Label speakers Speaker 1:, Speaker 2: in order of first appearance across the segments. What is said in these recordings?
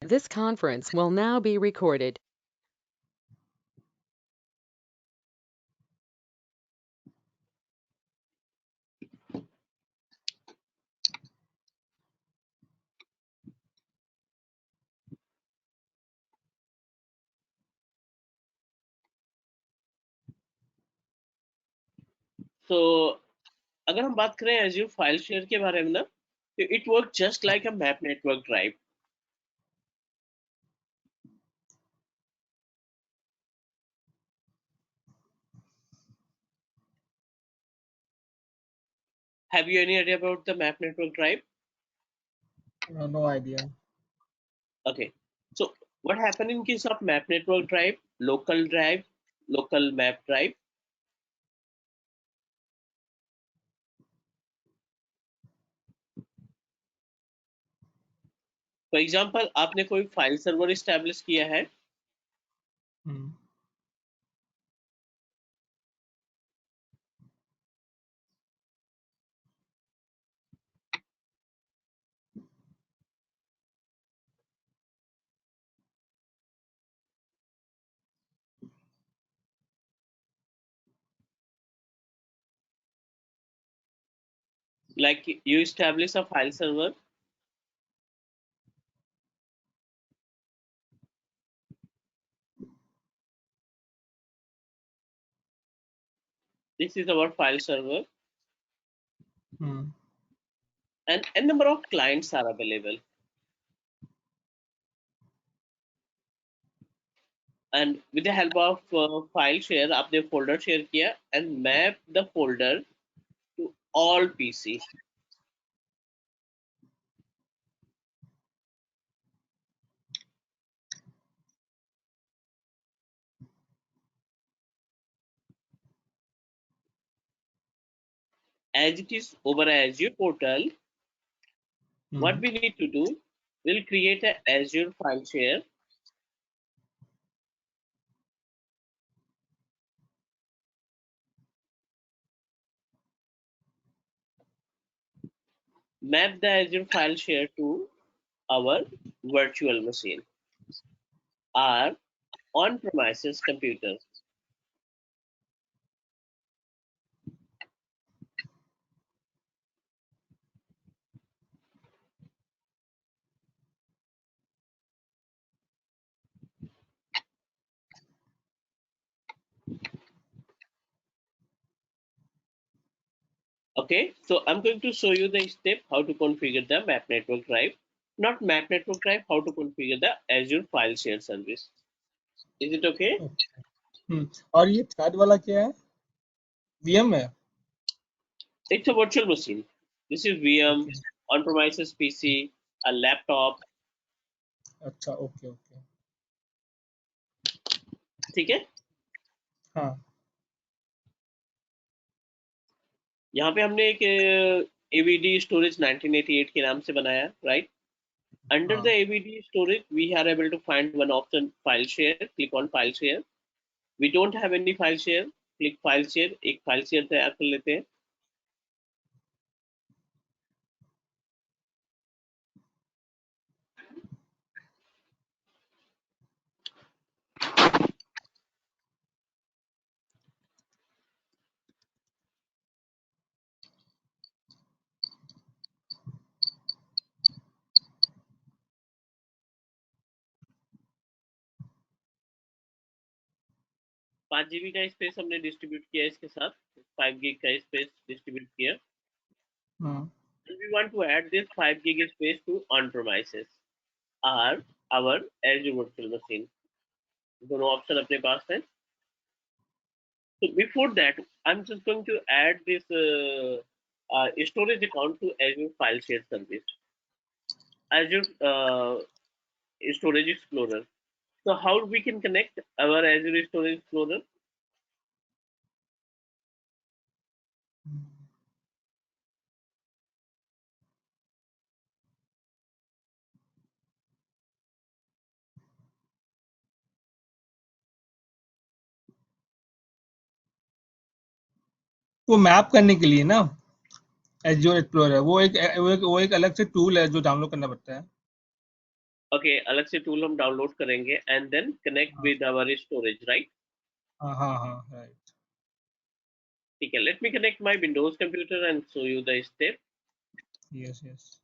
Speaker 1: This conference will now be recorded.
Speaker 2: So अगर हम बात करें Azure फाइल शेयर के बारे में ना, तो it works just like a map network drive. Have you any idea about the map network drive?
Speaker 3: No idea.
Speaker 2: Okay. So what happened in case of map network drive, local map drive? For example, आपने कोई file server establish किया है,
Speaker 3: Hmm.
Speaker 2: like you establish a file server. This is our file server,
Speaker 3: Hmm.
Speaker 2: and a number of clients are available. And with the help of file share, आपने folder share किया and map the folder to all PC. As it is over Azure portal, what
Speaker 3: Hmm.
Speaker 2: we need to do, we'll create a Azure file share. Map the Azure file share to our virtual machine, our on-premises computer. Okay, so I'm going to show you the step how to configure the map network drive. Not map network drive, how to configure the Azure file share service. Is it okay?
Speaker 3: Okay. और ये third वाला क्या है? VM है?
Speaker 2: It's a virtual machine. This is VM,
Speaker 3: Okay.
Speaker 2: on-premises PC, a laptop.
Speaker 3: अच्छा, okay, okay.
Speaker 2: ठीक है,
Speaker 3: हाँ.
Speaker 2: यहाँ पे हमने एक AVD स्टोरेज 1988 के नाम से बनाया, राइट? Under
Speaker 3: हाँ.
Speaker 2: the AVD storage, we are able to find one option, file share. Click on file share. We don't have any file share. Click file share. एक file share तैयार कर लेते हैं. पाँच जीबी का स्पेस हमने distribute किया इसके साथ, 5 gig का स्पेस डिस्ट्रीब्यूट किया.
Speaker 3: हाँ.
Speaker 2: And we want to add this 5 gig space to on-premises, or our Azure virtual machine. दोनों ऑप्शन अपने पास है. So before that, I'm just going to add this storage account to Azure File Share Service, Azure Storage Explorer. So how we can connect our Azure Storage Explorer?
Speaker 3: वो map करने के लिए ना Azure Explorer वो एक अलग से tool है जो डाउनलोड करना पड़ता है.
Speaker 2: ओके, अलग से टूल हम डाउनलोड करेंगे एंड देन कनेक्ट
Speaker 3: हाँ
Speaker 2: विद आवर स्टोरेज, राइट?
Speaker 3: हाँ हाँ हाँ, राइट।
Speaker 2: ठीक है, let me connect my Windows computer and show you the step.
Speaker 3: Yes yes.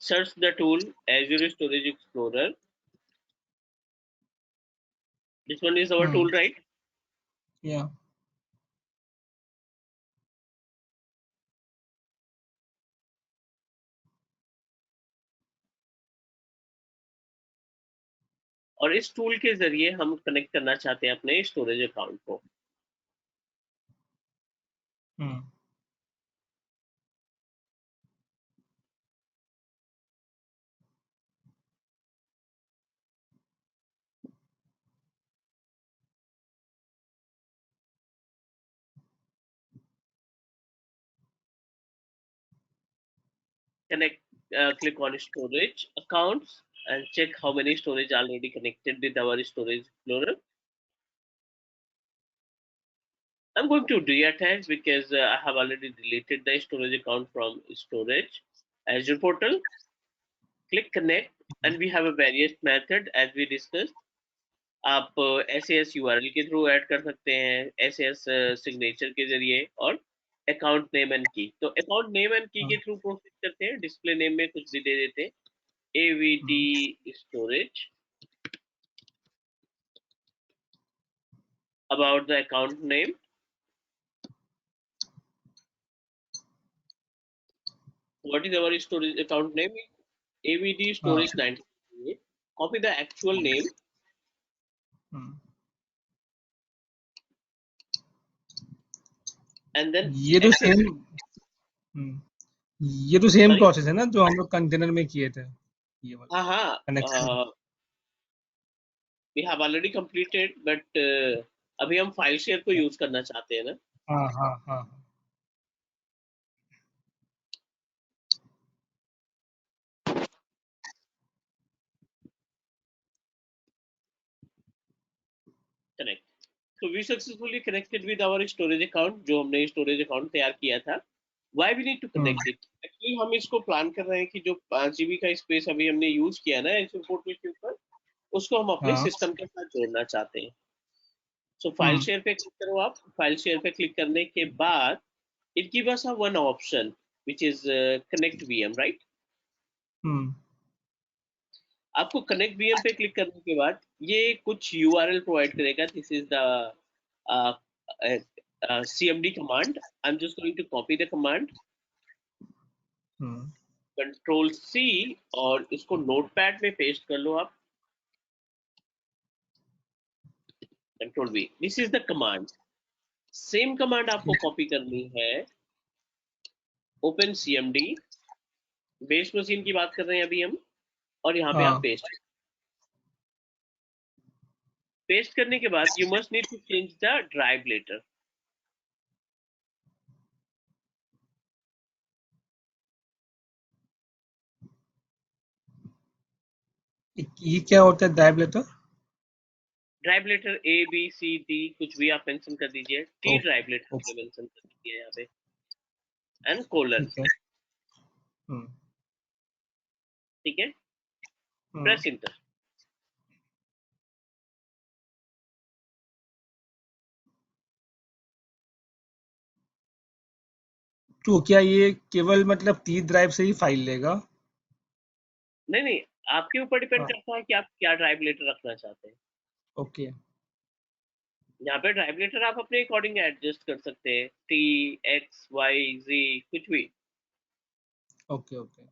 Speaker 2: Search the tool Azure Storage Explorer. This one is our tool, right?
Speaker 3: या
Speaker 2: और इस tool के जरिए हम कनेक्ट करना चाहते हैं अपने स्टोरेज अकाउंट को. Connect, click on storage accounts and check how many storage already connected with our storage explorer. I'm going to deattach because I have already deleted the storage account from storage Azure portal. Click connect and we have a various method as we discussed. आप SAS URL के through add कर सकते हैं, SAS signature के जरिए, और account name and की. तो अकाउंट नेम एंड की के थ्रू प्रोसेस करते हैं. डिस्प्ले नेम में कुछ भी दे देते हैं, AVT storage. About the account name, what is our storage account name? AVT
Speaker 3: हाँ
Speaker 2: storage 98. Copy the actual name and then
Speaker 3: ये तो
Speaker 2: access.
Speaker 3: Same
Speaker 2: Sorry.
Speaker 3: प्रोसेस है ना जो हम लोग कंटेनर में किए थे, ये वाला
Speaker 2: हाँ,
Speaker 3: connection.
Speaker 2: we have already completed, but अभी हम फाइल शेयर को यूज करना चाहते हैं ना.
Speaker 3: हाँ हाँ हाँ
Speaker 2: connect. So we successfully connected with our storage account, जो हमने storage account तैयार किया था. Why we need to connect it? Actually हम इसको प्लान कर रहे हैं कि जो 5 GB का स्पेस अभी हमने यूज किया ना Azure पोर्टल के ऊपर, उसको हम अपने
Speaker 3: हाँ
Speaker 2: सिस्टम के साथ जोड़ना चाहते हैं. सो फाइल शेयर पे क्लिक करो आप. फाइल शेयर पे क्लिक करने के बाद it give us a one option which is connect VM, right? आपको कनेक्ट वीएम पे क्लिक करने के बाद ये कुछ यूआरएल प्रोवाइड करेगा. This is the cmd command. I'm just going to copy the command, control C, और इसको नोटपैड में पेस्ट कर लो आप. Control V. This is the command. Same command आपको कॉपी करनी है. ओपन cmd, बेस मशीन की बात कर रहे हैं अभी हम, और यहाँ पे आप पेस्ट करने के बाद you must need to change the drive letter.
Speaker 3: ये क्या होता है drive letter?
Speaker 2: Drive letter ABCD कुछ भी आप मेंशन कर दीजिए. टी ड्राइव लेटर मेंशन कर दीजिए यहाँ पे, एंड कोलन.
Speaker 3: ठीक है.
Speaker 2: ठीक है, प्रेस इंटर.
Speaker 3: तो क्या ये केवल मतलब टी ड्राइव से ही फाइल लेगा?
Speaker 2: नहीं नहीं, आपके ऊपर डिपेंड
Speaker 3: हाँ,
Speaker 2: करता है कि आप क्या ड्राइव लेटर रखना चाहते हैं.
Speaker 3: ओके
Speaker 2: यहाँ पे ड्राइव लेटर आप अपने अकॉर्डिंग एडजस्ट कर सकते हैं, TXYZ कुछ भी.
Speaker 3: Okay okay.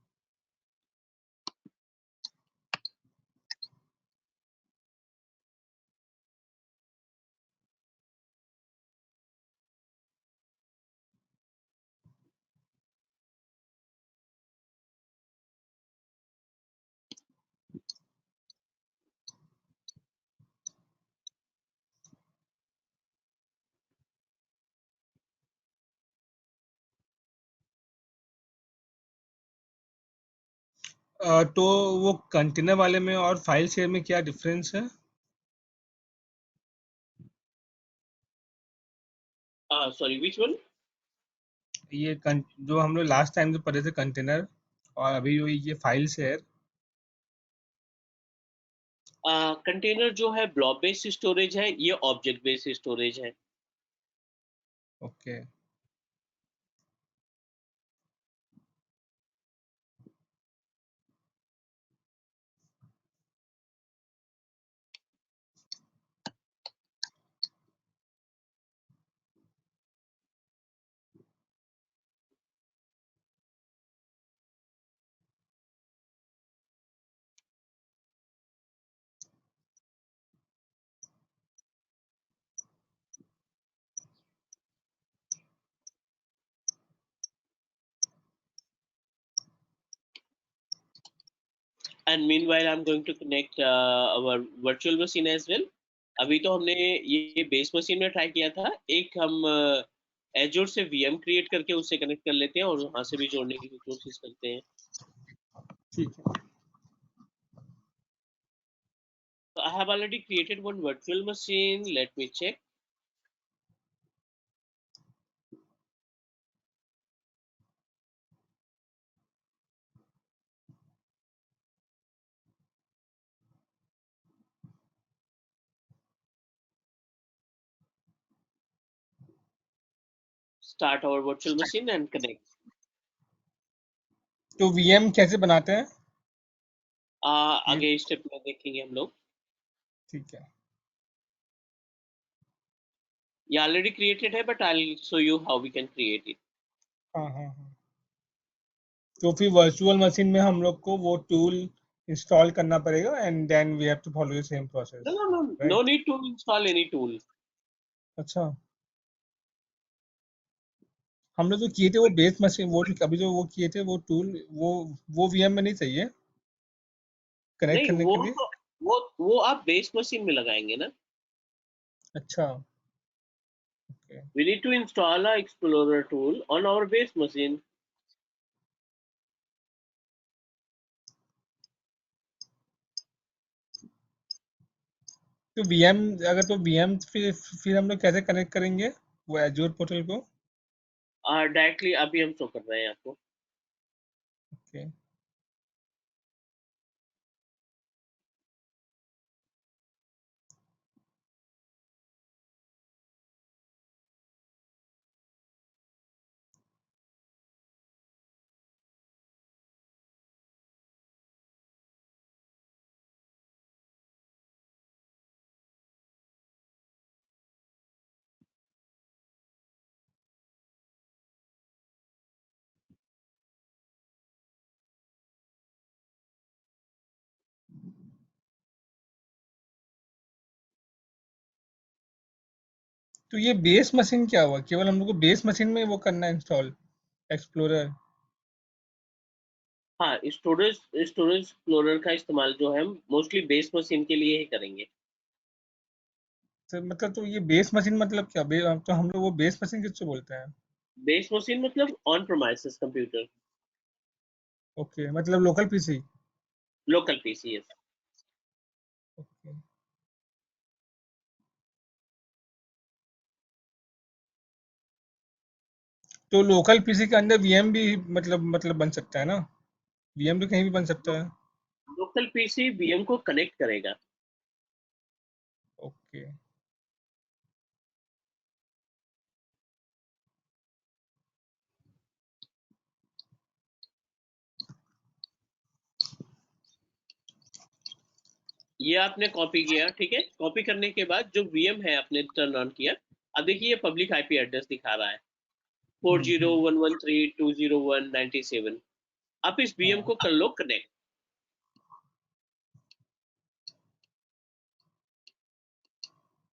Speaker 3: तो वो कंटेनर वाले में और फाइल शेयर में क्या डिफरेंस है?
Speaker 2: Sorry, which one?
Speaker 3: जो हम लोग लास्ट टाइम जो पढ़े थे कंटेनर, और अभी जो ये फाइल शेयर।
Speaker 2: कंटेनर जो है ब्लॉब बेस्ड स्टोरेज है, ये ऑब्जेक्ट बेस्ड स्टोरेज है।
Speaker 3: Okay.
Speaker 2: And meanwhile I am going to connect our virtual machine as well. अभी तो हमने ये बेस मशीन में ट्राई किया था, एक हम एजोर से वीएम क्रिएट करके उससे कनेक्ट कर लेते हैं और वहां से भी जोड़ने की कोशिश करते हैं।
Speaker 3: ठीक है।
Speaker 2: So I have already created one virtual machine. Let me check. Start our virtual machine and connect.
Speaker 3: तो वीएम कैसे बनाते हैं ये?
Speaker 2: आगे स्टेप में देखेंगे हम लोग।
Speaker 3: ठीक है।
Speaker 2: ये ऑलरेडी क्रिएटेड है, but I will show you how we can create it.
Speaker 3: हाँ हाँ हाँ। तो फिर वर्चुअल मशीन में हम लोग को वो टूल इंस्टॉल करना पड़ेगा, and then we have to follow the same
Speaker 2: No,
Speaker 3: process,
Speaker 2: no, no, no
Speaker 3: right?
Speaker 2: need to install any tool.
Speaker 3: अच्छा। हम लोग जो किए थे वो बेस मशीन, वो अभी जो वो किए थे वो टूल, वो वीएम में नहीं चाहिए कनेक्ट
Speaker 2: नहीं,
Speaker 3: करने
Speaker 2: वो
Speaker 3: के लिए?
Speaker 2: तो वो आप बेस मशीन में लगाएंगे ना।
Speaker 3: अच्छा। Okay.
Speaker 2: We need to install a Explorer tool on our base machine.
Speaker 3: तो वीएम, अगर तो वीएम फिर हम लोग कैसे कनेक्ट करेंगे वो एज्योर पोर्टल को?
Speaker 2: डायरेक्टली अभी हम शो कर रहे हैं आपको।
Speaker 3: ओके। तो ये बेस मशीन क्या हुआ? केवल हम लोग को बेस मशीन में वो करना है इंस्टॉल एक्सप्लोरर?
Speaker 2: हाँ, स्टोरेज स्टोरेज एक्सप्लोरर का इस्तेमाल जो है मोस्टली बेस मशीन के लिए ही करेंगे।
Speaker 3: तो मतलब तो ये बेस मशीन मतलब क्या? तो हम लोग वो बेस मशीन किसको बोलते हैं?
Speaker 2: बेस मशीन मतलब ऑन प्रोमाइसेस कंप्यूटर,
Speaker 3: ओके, मतलब local PC.
Speaker 2: Local PC. Yes.
Speaker 3: Okay. तो लोकल पीसी के अंदर वीएम भी मतलब बन सकता है ना? वीएम तो कहीं भी बन सकता है।
Speaker 2: लोकल पीसी वीएम को कनेक्ट करेगा।
Speaker 3: ओके।
Speaker 2: ये आपने कॉपी किया, ठीक है। कॉपी करने के बाद जो वीएम है आपने टर्न ऑन किया। अब देखिए ये पब्लिक आईपी एड्रेस दिखा रहा है, four zero
Speaker 3: hmm.
Speaker 2: One one three two zero one ninety seven आप इस वीएम
Speaker 3: हाँ।
Speaker 2: को कर लो कनेक्ट।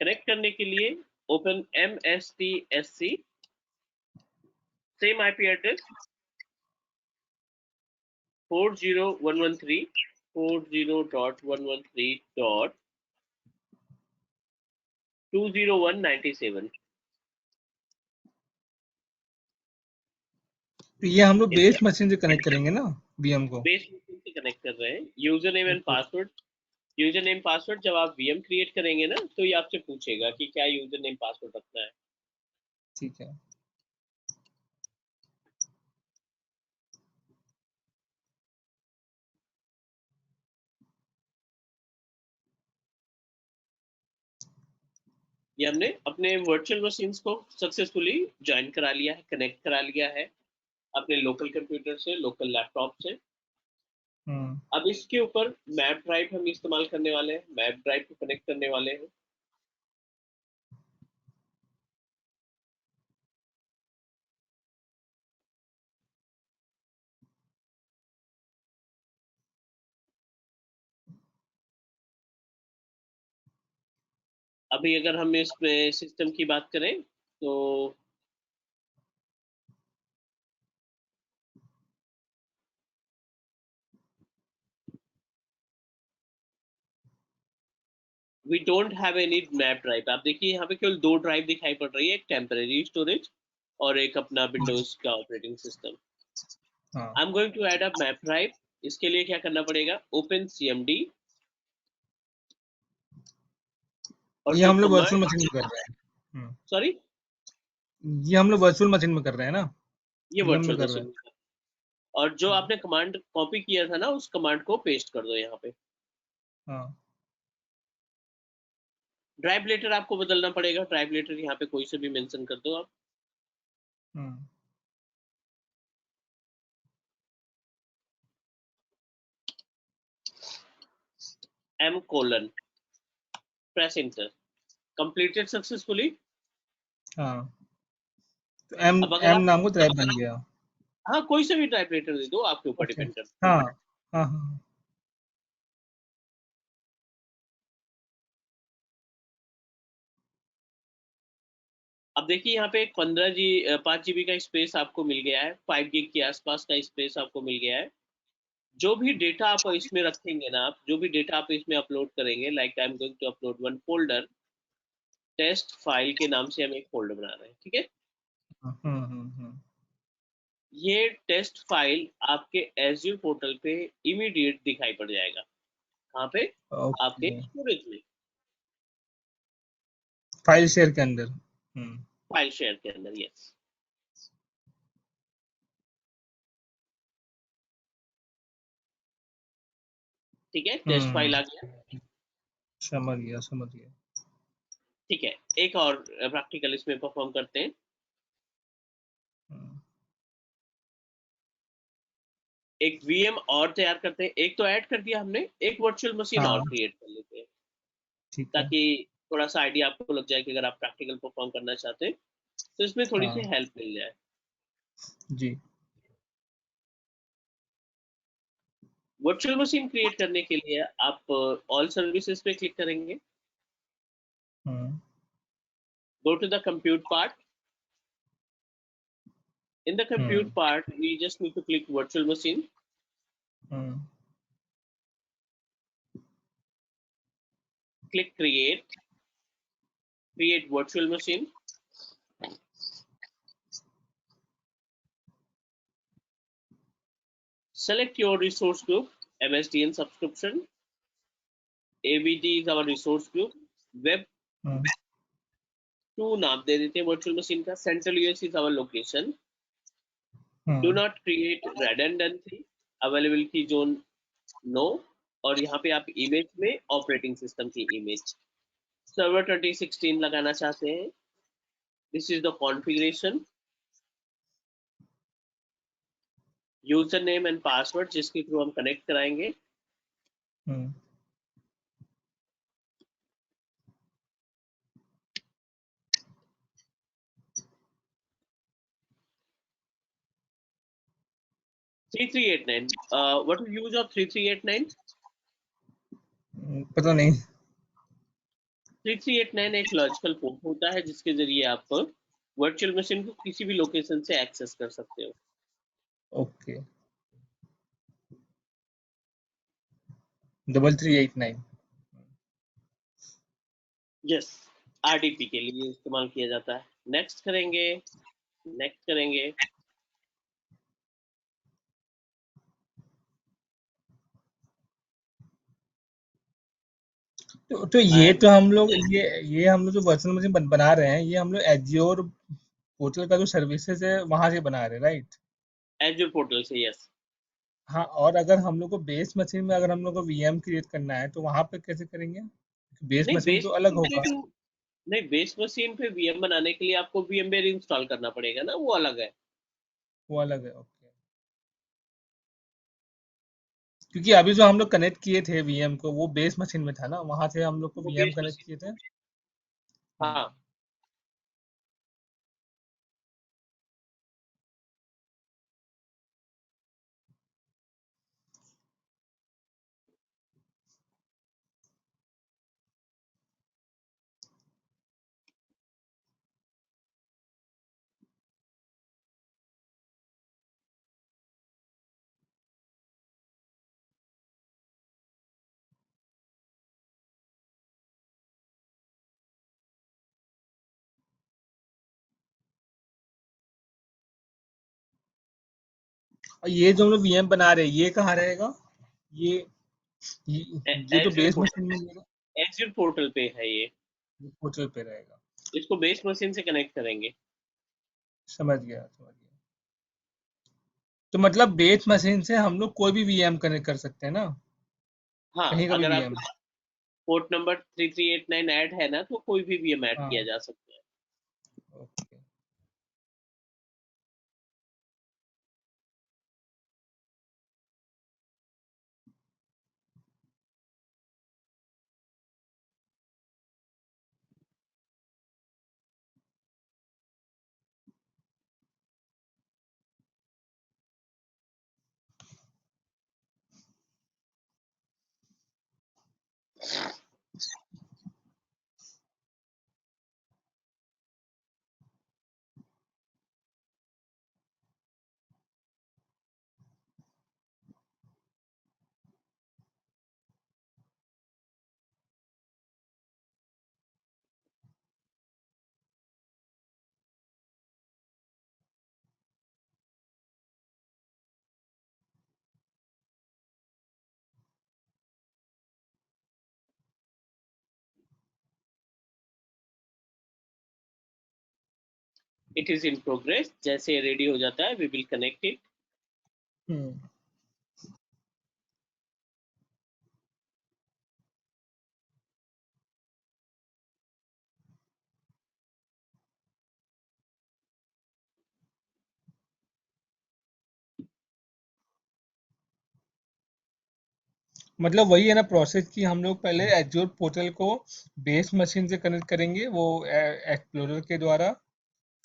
Speaker 2: कनेक्ट करने के लिए open MSTSC, same IP address 40113 40.113.20197।
Speaker 3: तो ये हम लोग
Speaker 2: इस
Speaker 3: बेस मशीन से कनेक्ट करेंगे ना वीएम को?
Speaker 2: बेस से कनेक्ट कर रहे हैं। User name and password, user name password जब आप वीएम क्रिएट करेंगे ना, तो ये आपसे पूछेगा कि क्या यूजर नेम पासवर्ड रखना है।
Speaker 3: ठीक है।
Speaker 2: ये हमने अपने वर्चुअल मशीन्स को सक्सेसफुली ज्वाइन करा लिया है, कनेक्ट करा लिया है अपने लोकल कंप्यूटर से, लोकल लैपटॉप से। अब इसके ऊपर मैप ड्राइव हम इस्तेमाल करने वाले हैं, मैप ड्राइव को कनेक्ट करने वाले हैं। अभी अगर हम इस सिस्टम की बात करें तो we don't have any map drive. आप देखिए यहाँ पे केवल 2 ड्राइव दिखाई पड़ रही है, एक टेम्परेरी स्टोरेज और एक अपना विंडोज का operating system. I am going to add a map drive. इसके लिए क्या करना पड़ेगा, ओपन cmd, और
Speaker 3: ये
Speaker 2: जो
Speaker 3: हम लोग वर्चुअल
Speaker 2: कमांड,
Speaker 3: मशीन में कर रहे हैं।
Speaker 2: सॉरी
Speaker 3: ये हम लोग वर्चुअल मशीन में कर रहे हैं ना,
Speaker 2: ये
Speaker 3: वीएम में
Speaker 2: वर्चुअल
Speaker 3: कर रहे
Speaker 2: मशीन,
Speaker 3: हैं।
Speaker 2: और जो आपने कमांड कॉपी किया था ना, उस कमांड को पेस्ट कर दो यहाँ पे।
Speaker 3: हाँ।
Speaker 2: ड्राइव लेटर आपको बदलना पड़ेगा, ड्राइव लेटर यहाँ पे कोई से भी मेंशन कर दो आप। m:, press inter, completed successfully.
Speaker 3: हाँ, तो एम
Speaker 2: अब अगर
Speaker 3: एम
Speaker 2: आप,
Speaker 3: नाम को ड्राइव बन गया।
Speaker 2: हाँ कोई से भी ड्राइव लेटर दे दो, आपके ऊपर
Speaker 3: ओके।
Speaker 2: डिपेंड करता है।
Speaker 3: हाँ हाँ हाँ।
Speaker 2: अब देखिए यहाँ पे एक 5 GB का स्पेस आपको मिल गया है, 5 GB के आसपास का स्पेस आपको मिल गया है। जो भी डेटा आप इसमें रखेंगे ना, आप जो भी डेटा आप इसमें अपलोड करेंगे, like I am going to upload one folder, test file के नाम से हम एक फोल्डर बना रहे हैं, ठीक है।
Speaker 3: हम्म।
Speaker 2: ये टेस्ट फाइल आपके एज्यूर पोर्टल पे इमीडिएट दिखाई पड़ जाएगा। कहाँ पे, आपके
Speaker 3: ओके,
Speaker 2: स्टोरेज में,
Speaker 3: फाइल शेयर के अंदर।
Speaker 2: फाइल शेयर के अंदर, यस। ठीक है, टेस्ट फाइल आ गया।
Speaker 3: समझ गया समझ गया।
Speaker 2: ठीक है, एक और प्रैक्टिकल इसमें परफॉर्म करते हैं। एक वीएम और तैयार करते हैं, एक तो ऐड कर दिया हमने, एक वर्चुअल मशीन और
Speaker 3: हाँ
Speaker 2: क्रिएट कर लेते हैं,
Speaker 3: ठीक है।
Speaker 2: ताकि थोड़ा सा आइडिया आपको लग जाए कि अगर आप प्रैक्टिकल परफॉर्म करना चाहते हैं तो इसमें थोड़ी सी
Speaker 3: हाँ
Speaker 2: हेल्प मिल जाए।
Speaker 3: जी।
Speaker 2: वर्चुअल मशीन क्रिएट करने के लिए आप ऑल सर्विसेज पे क्लिक करेंगे, go to the compute part. In the compute part, we just need to click virtual machine. Click create virtual machine. Select your resource group, MSDN subscription. ABD is our resource group. Web 2 नाम दे देते हैं virtual machine का. Central US is our location. Do not create redundancy. Availability zone no. और यहाँ पे आप image में ऑपरेटिंग सिस्टम की इमेज सर्वर 2016 लगाना चाहते हैं. This is the configuration. User name and password जिसके थ्रू हम कनेक्ट कराएंगे. 3389. What is use of 3389?
Speaker 3: पता नहीं।
Speaker 2: 3389 एक लॉजिकल पोर्ट होता है जिसके जरिए आप वर्चुअल मशीन को किसी भी लोकेशन से एक्सेस कर सकते हो.
Speaker 3: ओके, 3389।
Speaker 2: यस, आरडीपी के लिए इस्तेमाल किया जाता है. नेक्स्ट करेंगे, नेक्स्ट करेंगे.
Speaker 3: तो ये
Speaker 2: एंड
Speaker 3: तो हम लोग ये हम लोग जो वर्चुअल मशीन बना रहे हैं, ये हम लोग एज्योर पोर्टल का जो सर्विसेज है वहां से बना रहे हैं, राइट?
Speaker 2: एजूर पोर्टल से, यस।
Speaker 3: हाँ, और अगर हम लोग को बेस मशीन में अगर हम लोग को वीएम क्रिएट करना है तो वहां पे कैसे करेंगे? बेस
Speaker 2: नहीं,
Speaker 3: मशीन तो अलग होगा।
Speaker 2: बेस मशीन पे वीएम बनाने के लिए आपको वीएमवेयर इंस्टॉल करना पड़ेगा ना, वो अलग है।
Speaker 3: वो अलग है, ओके। क्योंकि अभी जो हम लोग कनेक्ट किए थे वीएम को, वो बेस मशीन में था ना, वहां से हम लोग को
Speaker 2: वो
Speaker 3: वीएम
Speaker 2: बेस
Speaker 3: कनेक्ट
Speaker 2: मशीन,
Speaker 3: किए थे।
Speaker 2: हाँ।
Speaker 3: और ये जो हम लोग वीएम बना रहे हैं, ये कहाँ रहेगा? ये ये तो
Speaker 2: एजूर
Speaker 3: बेस मशीन में
Speaker 2: पोर्टल,
Speaker 3: रहेगा,
Speaker 2: एजूर पोर्टल पे है ये।
Speaker 3: ये पोर्टल पे रहेगा।
Speaker 2: इसको बेस मशीन से कनेक्ट करेंगे।
Speaker 3: समझ गया, समझ गया। तो मतलब बेस मशीन से हम लोग कोई भी वीएम कनेक्ट कर सकते हैं ना,
Speaker 2: हाँ,
Speaker 3: कहीं का भी
Speaker 2: अगर
Speaker 3: वीएम?
Speaker 2: आपके पास पोर्ट नंबर 3389 ऐड है ना, तो कोई भी वीएम ऐड किया
Speaker 3: हाँ,
Speaker 2: जा सकता है।
Speaker 3: Okay.
Speaker 2: It is in progress, जैसे रेडी हो जाता है वी विल कनेक्ट इट।
Speaker 3: हम्म। मतलब वही है ना प्रोसेस, कि हम लोग पहले एज्योर पोर्टल को बेस मशीन से कनेक्ट करेंगे, वो एक्सप्लोरर के द्वारा।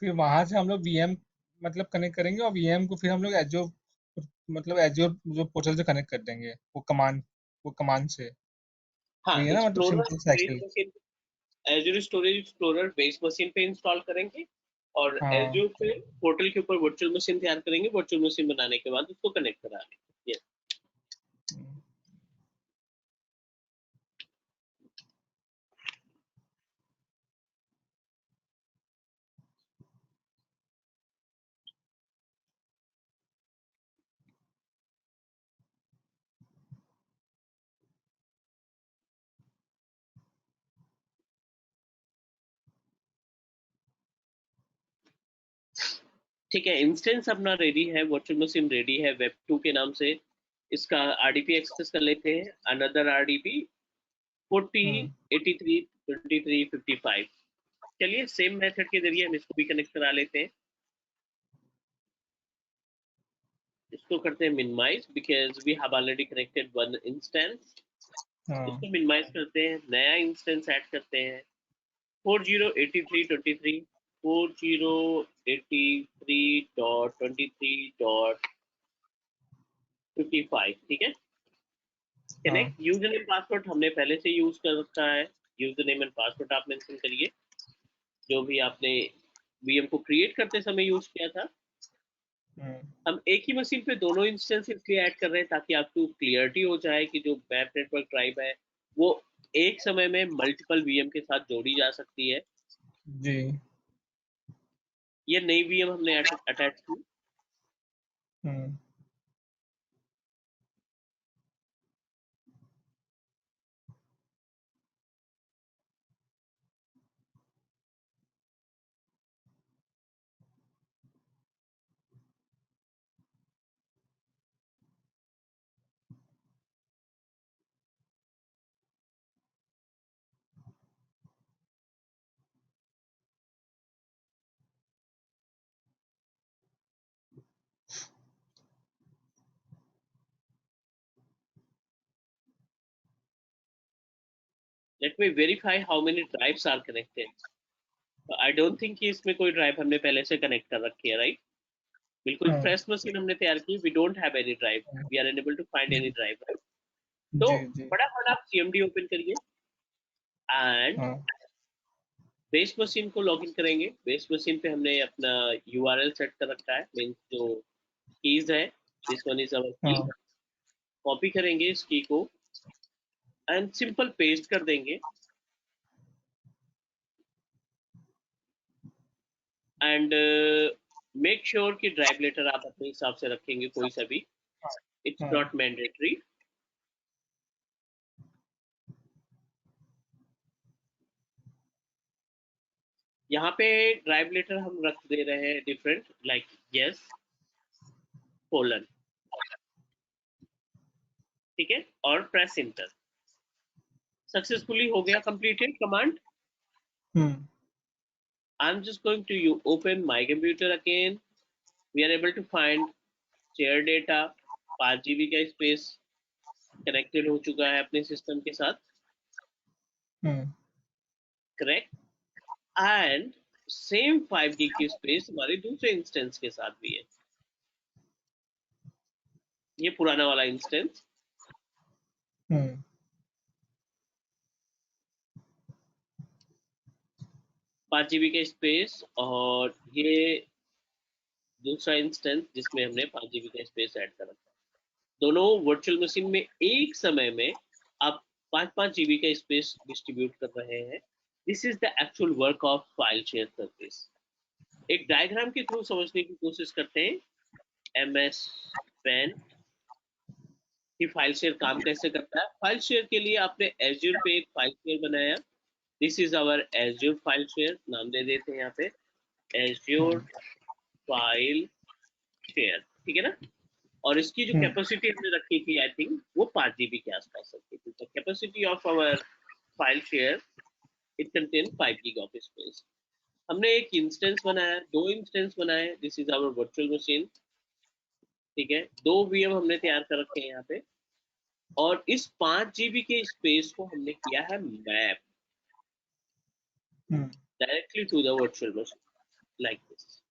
Speaker 3: फिर वहां से हम लोग वीएम मतलब कनेक्ट करेंगे, और वीएम को फिर हम लोग एज्योर मतलब एज्योर जो पोर्टल से कनेक्ट कर देंगे, वो कमांड से।
Speaker 2: हाँ,
Speaker 3: वही है ना, मतलब
Speaker 2: explorer
Speaker 3: simple
Speaker 2: base
Speaker 3: cycle.
Speaker 2: Machine, Azure storage explorer base machine पे इंस्टॉल करेंगे, और
Speaker 3: हाँ।
Speaker 2: एजूर पे पोर्टल के ऊपर वर्चुअल मशीन तैयार करेंगे, वर्चुअल मशीन बनाने के बाद उसको कनेक्ट करा लेंगे। Yes। ठीक है, इंस्टेंस अपना रेडी है, वर्चुअल मशीन रेडी है वेब 2 के नाम से। इसका आरडीपी एक्सेस कर लेते हैं, अनदर आरडीपी 40
Speaker 3: हम्म।
Speaker 2: 83 23 55। चलिए सेम मेथड के जरिए हम इसको भी कनेक्ट करा लेते हैं। इसको करते हैं minimize, because we have already connected one instance.
Speaker 3: हाँ।
Speaker 2: इसको मिनिमाइज करते हैं, नया इंस्टेंस ऐड करते हैं। 408323 4083.23.55, ठीक है।
Speaker 3: हाँ।
Speaker 2: कनेक्ट यूजर नेम पासवर्ड हमने पहले से यूज कर रखा है। यूजर नेम एंड पासवर्ड आप मेंशन करिए, जो भी आपने वीएम को क्रिएट करते समय यूज किया था।
Speaker 3: हम्म।
Speaker 2: हम एक ही मशीन पे दोनों इंस्टेंस इसलिए ऐड कर रहे हैं ताकि आपको क्लियरिटी हो जाए कि जो मैप नेटवर्क ड्राइव है वो एक समय में मल्टीपल वीएम के साथ जोड़ी जा सकती है।
Speaker 3: जी।
Speaker 2: ये नई वीएम हमने अटैच की।
Speaker 3: Hmm.
Speaker 2: Let me verify how many drives are connected. I don't think कि इसमें कोई ड्राइव हमने पहले से कनेक्ट कर रखी है, राइट? बिल्कुल
Speaker 3: हाँ
Speaker 2: फ्रेश मशीन हमने तैयार की, we don't have any drive,
Speaker 3: हाँ,
Speaker 2: we are unable to find any
Speaker 3: G
Speaker 2: drive. तो
Speaker 3: जी जी।
Speaker 2: फटाफट आप सीएमडी ओपन करिए एंड
Speaker 3: हाँ
Speaker 2: बेस मशीन को लॉगिन करेंगे। बेस मशीन पे हमने अपना यूआरएल सेट कर रखा है, मीन्स जो कीज है, दिस वन इज अवर की।
Speaker 3: हाँ।
Speaker 2: कॉपी करेंगे इस की को एंड सिंपल पेस्ट कर देंगे एंड मेक श्योर कि ड्राइव लेटर आप अपने हिसाब से रखेंगे, कोई सा भी, इट्स
Speaker 3: हाँ
Speaker 2: नॉट मैंडेटरी। यहाँ पे ड्राइव लेटर हम रख दे रहे हैं डिफरेंट, लाइक यस कोलन, ठीक है, और प्रेस इंटर। सक्सेसफुली हो गया completed command.
Speaker 3: Hmm
Speaker 2: I'm just going to open my computer again. We are able to find share data, 5 GB का स्पेस कनेक्टेड हो चुका है अपने सिस्टम के साथ,
Speaker 3: हम्म
Speaker 2: करेक्ट। एंड सेम 5 GB की स्पेस हमारे दूसरे इंस्टेंस के साथ भी है। ये पुराना वाला इंस्टेंस,
Speaker 3: हम्म
Speaker 2: 5 GB का स्पेस, और ये दूसरा इंस्टेंस जिसमें हमने 5 GB का स्पेस ऐड कर रखा है। दोनों वर्चुअल मशीन में एक समय में आप 5-5 GB का स्पेस डिस्ट्रीब्यूट कर रहे हैं। This is the actual work of file share service. एक डायग्राम के थ्रू समझने की कोशिश करते हैं। एम एस पेन की फाइल शेयर काम कैसे करता है। फाइल शेयर के लिए आपने एज्यूर पे एक फाइल शेयर बनाया। This is our Azure file share, नाम दे देते हैं यहाँ पे एज्यूर
Speaker 3: हम्म
Speaker 2: फाइल शेयर, ठीक है ना। और इसकी जो
Speaker 3: हम्म।
Speaker 2: कैपेसिटी हमने रखी थी, आई थिंक वो 5 GB के आसपास रखी थी। तो capacity of our file share, it contain 5 GB of space. हमने एक इंस्टेंस बनाया, दो इंस्टेंस बनाए, this is our virtual machine, ठीक है। दो वीएम हमने तैयार कर रखे हैं यहाँ पे, और इस 5 GB के स्पेस को हमने किया है map
Speaker 3: hmm.
Speaker 2: Directly to the virtual machine, like this.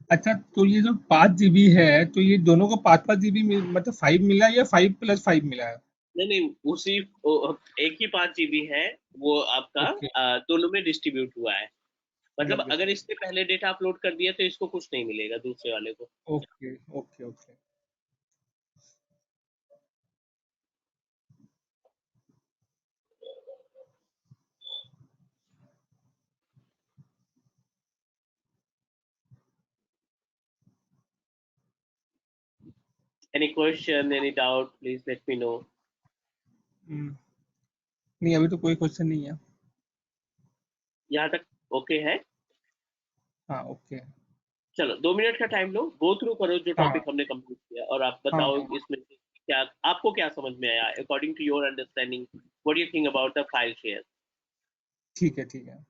Speaker 3: अच्छा, तो ये जो 5 GB है, तो ये दोनों को 5-5 GB मतलब 5 मिला है या 5+5 मिला है?
Speaker 2: नहीं नहीं, उसी एक ही 5 GB है, वो आपका
Speaker 3: ओके,
Speaker 2: दोनों में डिस्ट्रीब्यूट हुआ है।
Speaker 3: समझ
Speaker 2: मतलब
Speaker 3: गया
Speaker 2: अगर
Speaker 3: समझ
Speaker 2: इसने पहले डेटा अपलोड कर दिया तो इसको कुछ नहीं मिलेगा, दूसरे वाले को।
Speaker 3: गया। Okay okay okay.
Speaker 2: Any question, any doubt, please let me know.
Speaker 3: Hmm, नहीं अभी तो कोई क्वेश्चन नहीं है।
Speaker 2: यहाँ तक ओके है?
Speaker 3: हाँ ओके।
Speaker 2: चलो 2 मिनट का टाइम लो, गो थ्रू करो जो
Speaker 3: हाँ
Speaker 2: टॉपिक हमने कंप्लीट किया, और आप
Speaker 3: हाँ
Speaker 2: बताओ
Speaker 3: हाँ।
Speaker 2: इसमें से क्या आपको क्या समझ में आया, according to your understanding, what do you think about the file share.
Speaker 3: ठीक है ठीक है।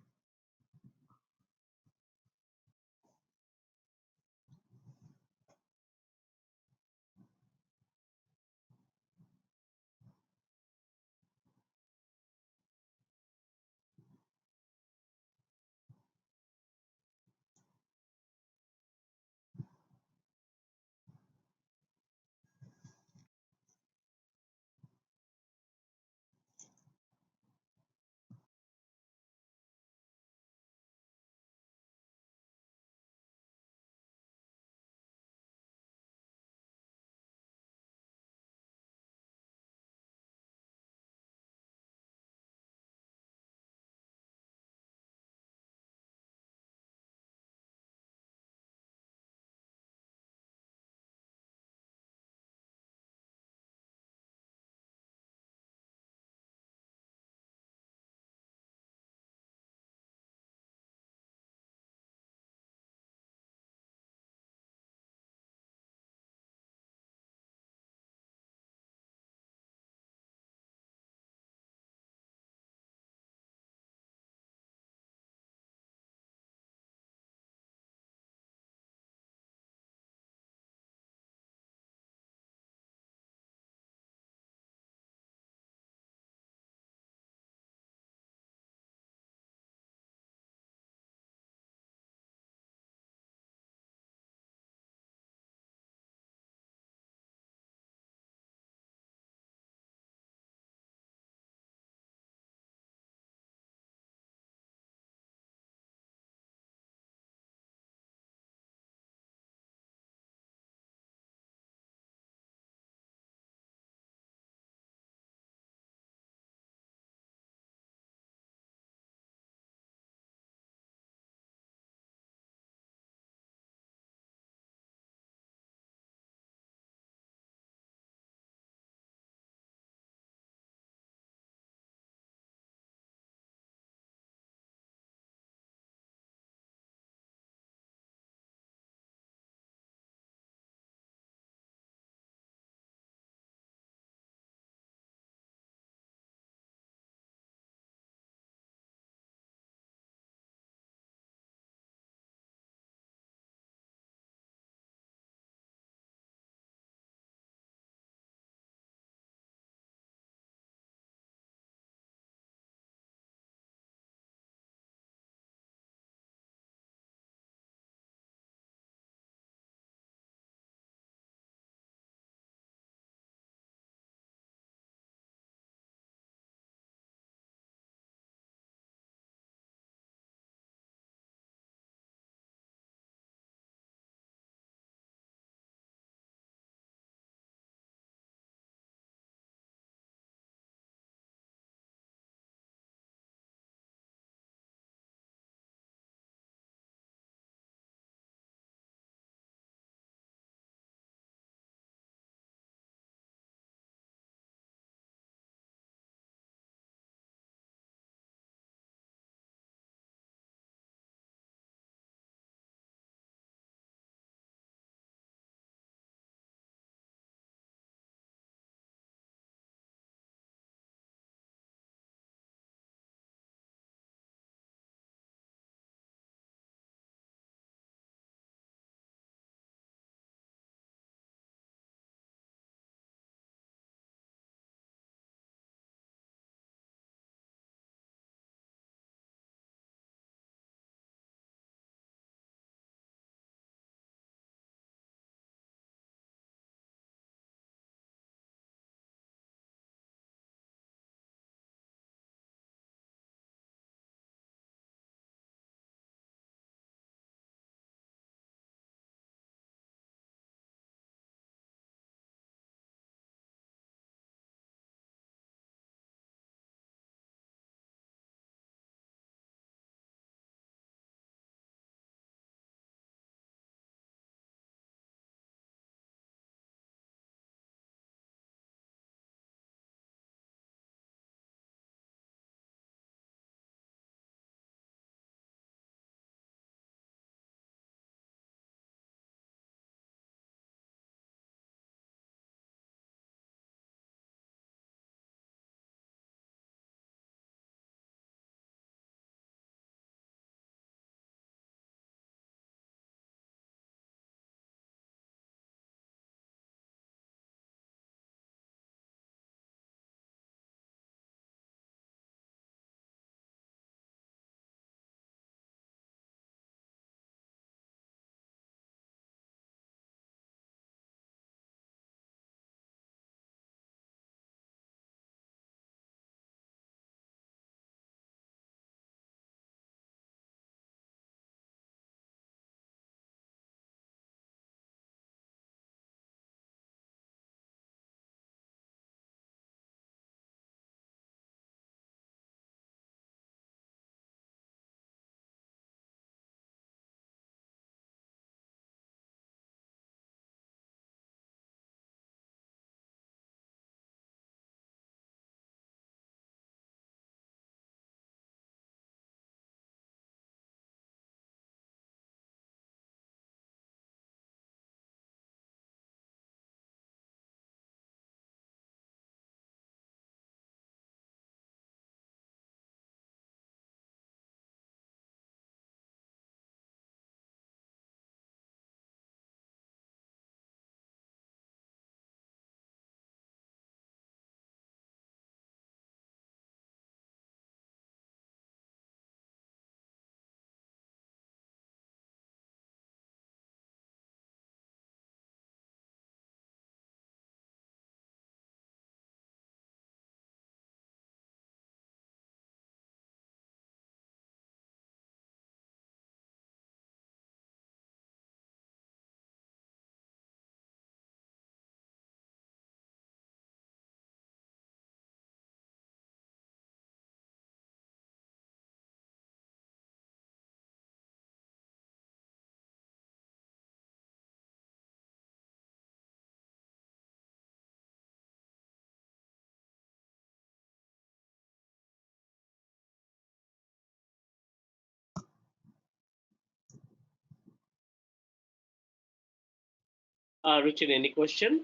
Speaker 2: Ruchir, any question?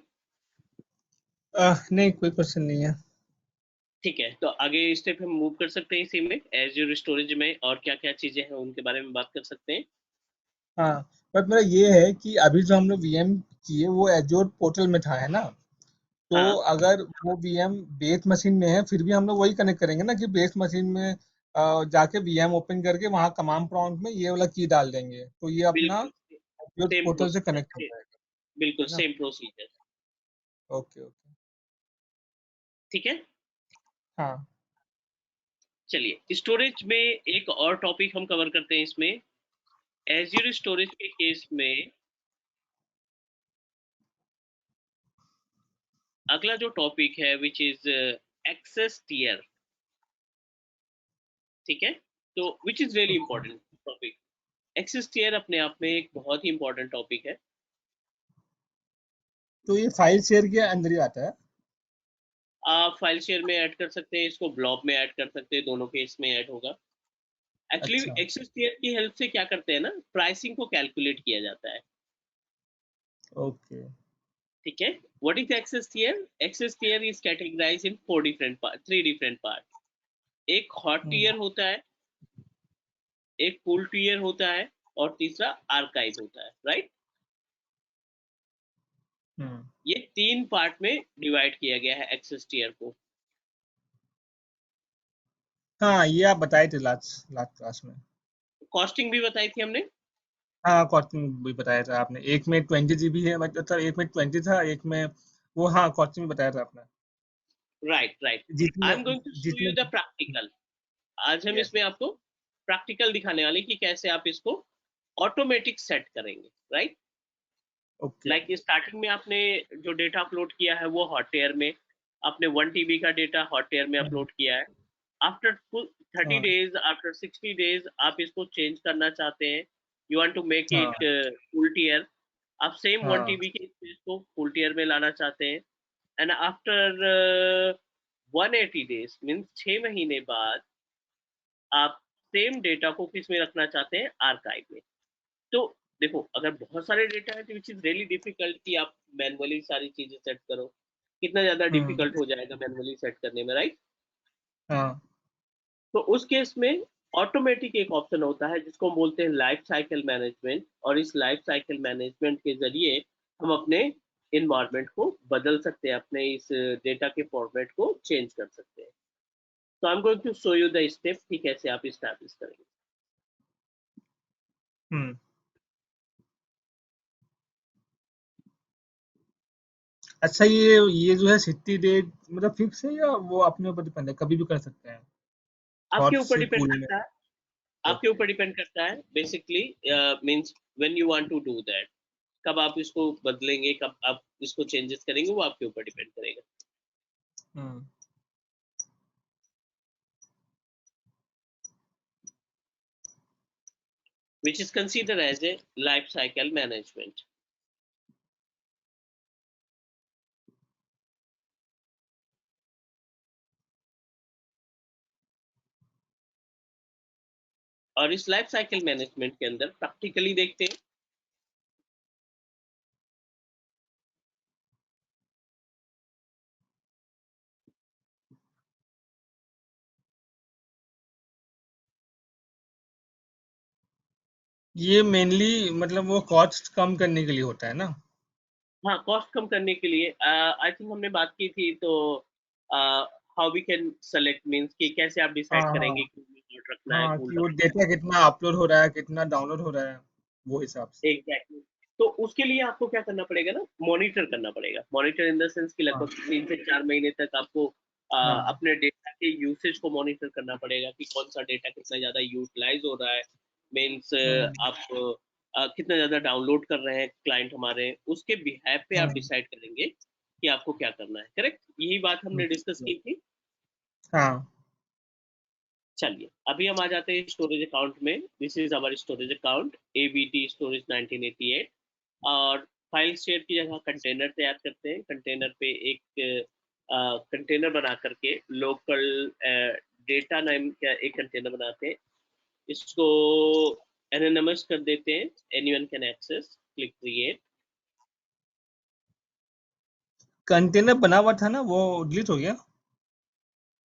Speaker 3: नहीं, कोई क्वेश्चन नहीं है।
Speaker 2: ठीक है, तो आगे स्टेप हम मूव कर सकते हैं इसी में, एज्योर स्टोरेज में और क्या क्या चीजें हैं उनके बारे में बात कर सकते हैं।
Speaker 3: हाँ, बट मेरा ये है कि अभी जो हम लोग वीएम किए वो एजोर पोर्टल में था, है ना? तो
Speaker 2: हाँ,
Speaker 3: अगर वो वीएम बेस मशीन में है फिर भी हम लोग वही कनेक्ट करेंगे ना कि बेस मशीन में जाके वीएम ओपन करके वहाँ कमांड प्रॉम्प्ट में ये वाला की डाल देंगे तो ये अपना
Speaker 2: बिल्कुल
Speaker 3: एजोर
Speaker 2: सेम
Speaker 3: पोर्टल से कनेक्ट हो
Speaker 2: प्रोसीजर,
Speaker 3: जाएगा,
Speaker 2: बिल्कुल
Speaker 3: है ना?
Speaker 2: Same procedure.
Speaker 3: Okay, okay.
Speaker 2: ठीक है,
Speaker 3: हाँ,
Speaker 2: चलिए स्टोरेज में एक और टॉपिक हम कवर करते हैं इसमें। एज्योर स्टोरेज के केस में अगला जो टॉपिक है विच इज एक्सेस टियर। ठीक है, तो which is really
Speaker 3: okay.
Speaker 2: Important topic. Access tier अपने आप में एक बहुत ही इंपॉर्टेंट टॉपिक है।
Speaker 3: तो ये फाइल शेयर के अंदर ही आता है?
Speaker 2: आप फाइल शेयर में ऐड कर सकते हैं, इसको ब्लॉब में ऐड कर सकते हैं, दोनों केस में ऐड होगा। एक्चुअली
Speaker 3: अच्छा।
Speaker 2: एक्सेस टियर की हेल्प से क्या करते हैं ना, प्राइसिंग को कैलकुलेट किया जाता है।
Speaker 3: ओके।
Speaker 2: ठीक है, what is access tier? Access tier is categorized in four different part, three different part. एक हॉट
Speaker 3: हम्म।
Speaker 2: टियर होता है, एक कूल टियर होता है, और तीसरा आर्काइव होता है, राइट?
Speaker 3: हम्म।
Speaker 2: ये तीन पार्ट में डिवाइड किया गया है एक्सेस टियर को।
Speaker 3: हाँ, ये आप बताए थे लास्ट लास्ट क्लास में।
Speaker 2: कॉस्टिंग भी बताई थी हमने।
Speaker 3: हाँ, कॉस्टिंग भी बताया था आपने। एक में 20 GB है, मतलब एक में 20 था, एक में वो, हाँ, कॉस्टिंग भी बताया था आपने।
Speaker 2: Right right. आई
Speaker 3: जितने
Speaker 2: एम गोइंग टू शो
Speaker 3: जितने
Speaker 2: यू द प्रैक्टिकल। आज हम
Speaker 3: यस।
Speaker 2: इसमें आपको प्रैक्टिकल दिखाने वाले कि कैसे आप इसको ऑटोमेटिक सेट करेंगे, राइट?
Speaker 3: ओके।
Speaker 2: लाइक स्टार्टिंग में आपने जो डेटा अपलोड किया है वो हॉट एयर में, आपने 1 TB का डेटा हॉट एयर में
Speaker 3: हम्म।
Speaker 2: अपलोड किया है। आफ्टर 30
Speaker 3: हाँ,
Speaker 2: डेज, आफ्टर 60 डेज आप इसको चेंज करना चाहते हैं, यू वांट टू मेक
Speaker 3: हाँ,
Speaker 2: इट फुल टीयर। आप सेम वन
Speaker 3: हाँ,
Speaker 2: टीबी के स्पेस को फुल टीयर में लाना चाहते हैं। एंड आफ्टर 180 डेज मीन्स 6 महीने बाद आप सेम डेटा को किस में रखना चाहते हैं, आर्काइव में। तो देखो, अगर बहुत सारे डेटा है तो विच इज रियली डिफिकल्ट कि आप मैनुअली सारी चीजें सेट करो, कितना ज्यादा
Speaker 3: हम्म,
Speaker 2: डिफिकल्ट हो जाएगा मैनुअली सेट करने में, राइट?
Speaker 3: हाँ,
Speaker 2: तो उस केस में ऑटोमेटिक एक ऑप्शन होता है जिसको हम बोलते हैं लाइफ साइकिल मैनेजमेंट, और इस लाइफ साइकिल मैनेजमेंट के जरिए हम अपने इन्वायरमेंट को बदल सकते हैं, अपने इस डेटा के फॉर्मेट को चेंज कर सकते हैं। तो I am going to show you the step कि कैसे आप स्टैब्लिश करेंगे।
Speaker 3: हम्म। अच्छा, ये जो है 60 डे मतलब फिक्स है या वो अपने ऊपर डिपेंड है, कभी भी कर सकते हैं?
Speaker 2: आपके
Speaker 3: हॉट
Speaker 2: ऊपर
Speaker 3: से
Speaker 2: डिपेंड
Speaker 3: कूल में?
Speaker 2: करता है, आपके
Speaker 3: ओके।
Speaker 2: ऊपर डिपेंड करता है basically. Means when you want to do that, कब आप इसको बदलेंगे, कब आप इसको चेंजेस करेंगे, वो आपके ऊपर डिपेंड करेगा।
Speaker 3: हम्म।
Speaker 2: which is considered as a life cycle management। और इस लाइफ साइकिल मैनेजमेंट के अंदर प्रैक्टिकली देखते हैं।
Speaker 3: ये मेनली मतलब वो कॉस्ट कम करने के लिए होता है ना?
Speaker 2: हाँ, कॉस्ट कम करने के लिए आई थिंक हमने बात की थी, तो how we can select means कि कैसे आप
Speaker 3: हाँ,
Speaker 2: डिसाइड
Speaker 3: हाँ,
Speaker 2: करेंगे कि कूल रखना है,
Speaker 3: हाँ,
Speaker 2: कूल
Speaker 3: कि वो
Speaker 2: रखना
Speaker 3: डेटा कितना अपलोड हो रहा है, कितना डाउनलोड हो रहा है, वो हिसाब से।
Speaker 2: है। एग्जैक्टली। तो उसके लिए आपको क्या करना पड़ेगा ना, मॉनिटर करना पड़ेगा। मॉनिटर इन द सेंस कि
Speaker 3: हाँ,
Speaker 2: लगभग 3 से 4 महीने तक आपको
Speaker 3: हाँ,
Speaker 2: अपने डेटा के यूसेज को मॉनिटर करना पड़ेगा कि कौन सा डेटा कितना ज्यादा यूटिलाइज हो रहा है। मीन्स
Speaker 3: हम्म,
Speaker 2: आप कितना ज्यादा डाउनलोड कर रहे हैं क्लाइंट हमारे, उसके बिहेव पे आप
Speaker 3: हम्म,
Speaker 2: डिसाइड करेंगे कि आपको क्या करना है। करेक्ट, यही बात हमने डिस्कस
Speaker 3: ओके,
Speaker 2: की थी।
Speaker 3: हाँ,
Speaker 2: चलिए अभी हम आ जाते हैं स्टोरेज अकाउंट में। This is our storage account ABT storage 1988। और फाइल शेयर की जगह कंटेनर तैयार करते हैं। कंटेनर पे एक कंटेनर बना करके लोकल डेटा नेम का एक कंटेनर बनाते हैं। इसको एनोनिमस कर देते हैं, anyone can access, click create.
Speaker 3: Container बना हुआ था ना, वो डिलीट हो गया।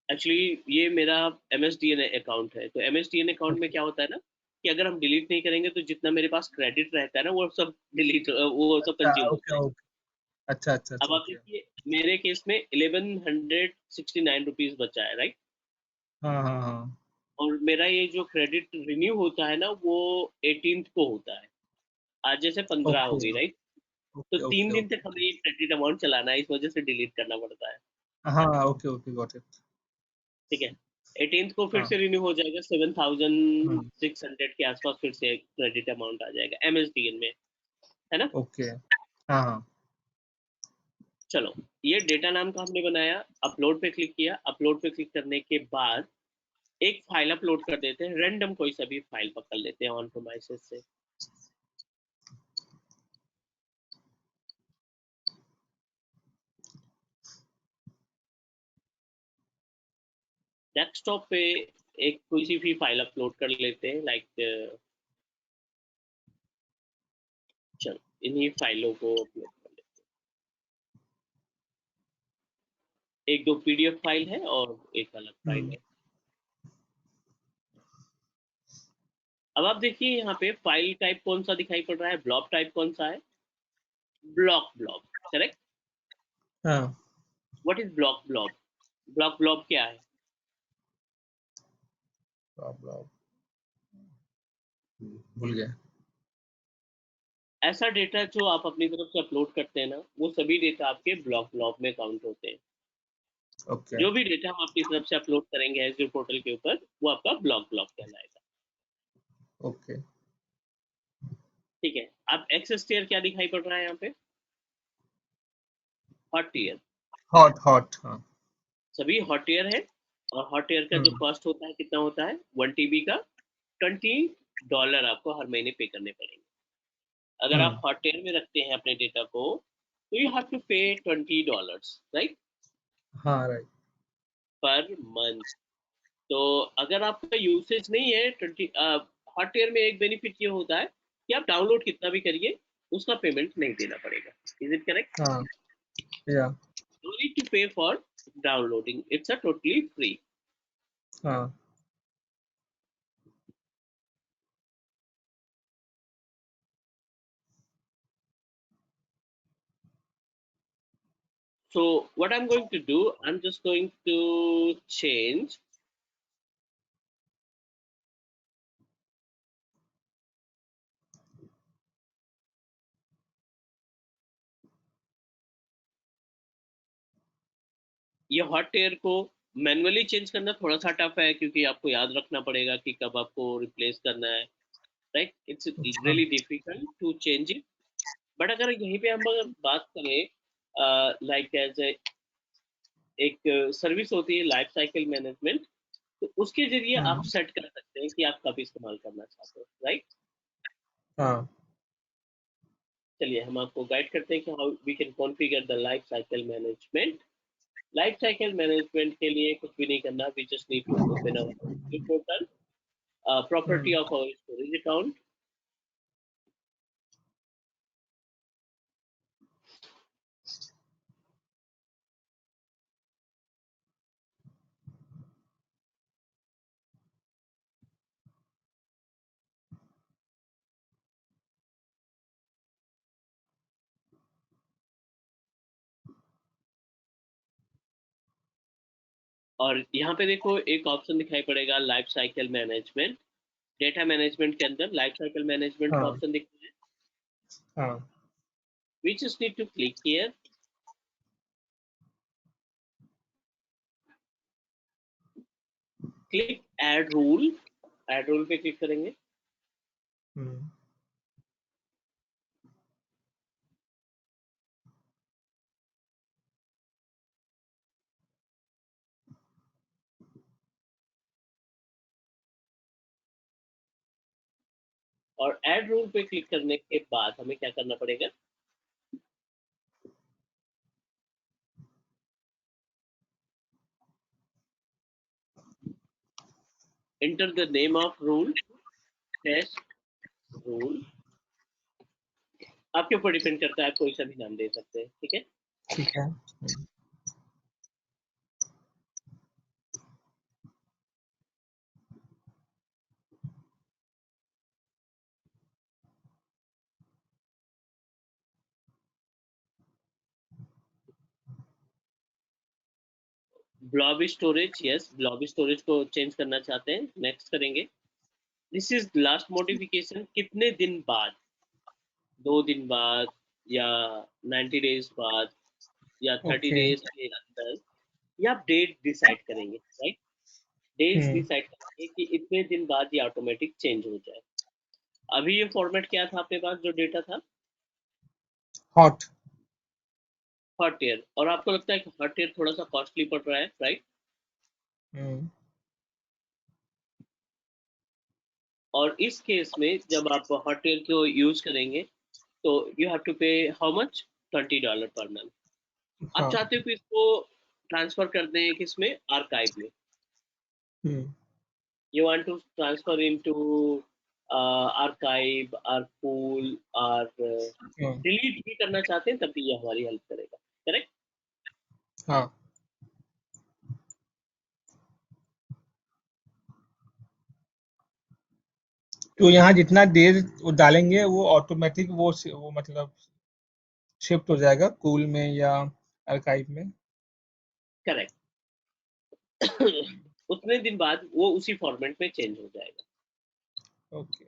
Speaker 2: एक्चुअली ये मेरा MSDN अकाउंट है, तो MSDN अकाउंट में
Speaker 3: ओके
Speaker 2: क्या होता है ना कि अगर हम डिलीट नहीं करेंगे तो जितना मेरे पास क्रेडिट रहता है ना वो सब डिलीट, वो सब
Speaker 3: अच्छा
Speaker 2: कंज्यूम
Speaker 3: ओके
Speaker 2: होता है।
Speaker 3: ओके। अच्छा अच्छा
Speaker 2: अब
Speaker 3: अच्छा
Speaker 2: आप
Speaker 3: ओके।
Speaker 2: देखिए मेरे केस में 1169 रुपीज बचा है, राइट।
Speaker 3: हाँ हाँ हाँ।
Speaker 2: और मेरा ये जो क्रेडिट रिन्यू होता है ना वो 18th को होता है। आज जैसे 15 हो
Speaker 3: ओके
Speaker 2: गई, राइट। तो
Speaker 3: ओके
Speaker 2: 3 दिन
Speaker 3: ओके।
Speaker 2: तक हमें ये क्रेडिट अमाउंट चलाना है, इस वजह से डिलीट करना पड़ता है।
Speaker 3: हाँ ओके ओके गॉट इट।
Speaker 2: ठीक है। 18th को फिर
Speaker 3: हाँ
Speaker 2: से रिन्यू हो जाएगा, 7,600
Speaker 3: हाँ
Speaker 2: के आसपास फिर से क्रेडिट अमाउंट आ जाएगा MSDN में, है ना।
Speaker 3: ओके। हाँ हाँ।
Speaker 2: चलो, ये डेटा नाम का हमने बनाया, अपलोड पे क्लिक किया। अपलोड पे क्लिक करने के बाद एक फाइल अपलोड कर देते हैं, रैंडम कोई सा भी फाइल पकड़ लेते हैं ऑन प्रोमाइसेस से। डेस्कटॉप पे एक कोई सी भी फाइल अपलोड कर लेते हैं, लाइक चलो इन्हीं फाइलों को अपलोड कर लेते हैं। एक दो PDF फाइल है और एक अलग फाइल
Speaker 3: हम्म
Speaker 2: है। अब आप देखिए यहाँ पे फाइल टाइप कौन सा दिखाई पड़ रहा है, ब्लॉब टाइप कौन सा है, ब्लॉक ब्लॉब, करेक्ट।
Speaker 3: हाँ।
Speaker 2: What is block blob, block blob क्या है।
Speaker 3: ब्लॉब भूल गया।
Speaker 2: ऐसा डेटा जो आप अपनी तरफ से अपलोड करते हैं ना वो सभी डेटा आपके ब्लॉक ब्लॉब में काउंट होते हैं।
Speaker 3: ओके
Speaker 2: जो भी डेटा हम अपनी तरफ से अपलोड करेंगे एज़्योर पोर्टल के ऊपर वो आपका ब्लॉक ब्लॉक कहलाएगा।
Speaker 3: ओके।
Speaker 2: ठीक है। अब एक्सेस टियर क्या दिखाई पड़ रहा है यहाँ पे, हॉट टियर।
Speaker 3: हॉट हॉट हाँ।
Speaker 2: सभी हॉट टियर है। और हॉट टियर का जो
Speaker 3: हम्म
Speaker 2: कॉस्ट होता है कितना होता है, 1 TB का $20 आपको हर महीने पे करने पड़ेंगे। अगर आप
Speaker 3: हम्म
Speaker 2: हॉट टियर में रखते हैं अपने डेटा को तो यू हैव टू पे $20, राइट,
Speaker 3: हाँ राइट।
Speaker 2: Per month. तो अगर आपका यूसेज नहीं है 20, हॉट ईयर में एक बेनिफिट ये होता है कि आप डाउनलोड कितना भी करिए उसका पेमेंट नहीं देना पड़ेगा। Is it correct.
Speaker 3: हाँ या।
Speaker 2: नो नीड टू पे for downloading, it's a totally free.
Speaker 3: हाँ
Speaker 2: So what I'm going to do, I'm just going to change ये हॉट एयर को मैनुअली चेंज करना थोड़ा सा टफ है क्योंकि आपको याद रखना पड़ेगा कि कब आपको रिप्लेस करना है, राइट। इट्स
Speaker 3: अच्छा।
Speaker 2: Really difficult to change it. But अगर यहीं पे हम अगर बात करें लाइक एज एक सर्विस होती है लाइफ साइकिल मैनेजमेंट, तो उसके जरिए आप
Speaker 3: हम्म
Speaker 2: सेट कर सकते हैं कि आप कब इस्तेमाल करना चाहते हो, राइट।
Speaker 3: हाँ
Speaker 2: चलिए हम आपको गाइड करते हैं कि how we can configure the life cycle management. Life cycle management के लिए कुछ भी नहीं करना, we just need to open our portal, property
Speaker 3: hmm
Speaker 2: of our storage account. और यहाँ पे देखो एक ऑप्शन दिखाई पड़ेगा life cycle management. Data management के अंदर लाइफ साइकिल मैनेजमेंट का
Speaker 3: हाँ
Speaker 2: ऑप्शन दिखता है।
Speaker 3: हाँ।
Speaker 2: We just need to click here, click add rule. Add rule पे क्लिक करेंगे
Speaker 3: हम्म
Speaker 2: और ऐड रूल पे क्लिक करने के बाद हमें क्या करना पड़ेगा, enter the name of rule, test rule. आपके ऊपर डिपेंड करता है, आप कोई सा भी नाम दे सकते हैं, ठीक है।
Speaker 3: ठीक है।
Speaker 2: Blob storage, yes, blob storage को चेंज करना चाहते हैं, नेक्स्ट करेंगे। दिस इज लास्ट मॉडिफिकेशन, कितने दिन बाद, 2 दिन बाद, या 90 डेज बाद, या थर्टी
Speaker 3: ओके।
Speaker 2: डेज के अंदर, या आप डेट डिसाइड करेंगे, राइट? डेज
Speaker 3: हम्म।
Speaker 2: डिसाइड करेंगे कि इतने दिन बाद ये ऑटोमेटिक चेंज हो जाए। अभी ये फॉर्मेट क्या था आपके पास जो डेटा था?
Speaker 3: हॉट।
Speaker 2: हॉट ईयर, और आपको लगता है कि हॉट ईयर थोड़ा सा कॉस्टली पड़ रहा है, राइट?
Speaker 3: हम्म।
Speaker 2: और इस केस में जब आप हॉट ईयर को यूज करेंगे तो यू हैव टू पे हाउ मच, $20 पर मंथ। आप
Speaker 3: हाँ।
Speaker 2: चाहते हो कि इसको ट्रांसफर कर दें किसमें, आर्काइव में।
Speaker 3: Hmm.
Speaker 2: You want to transfer into archive, or pool, और
Speaker 3: हम्म।
Speaker 2: डिलीट भी करना चाहते हैं तब भी ये हमारी हेल्प करेगा, करेक्ट?
Speaker 3: हाँ। तो यहाँ जितना देर वो डालेंगे वो ऑटोमेटिक वो मतलब शिफ्ट हो जाएगा कूल में या आर्काइव में।
Speaker 2: करेक्ट। उतने दिन बाद वो उसी फॉर्मेट में चेंज हो जाएगा।
Speaker 3: ओके।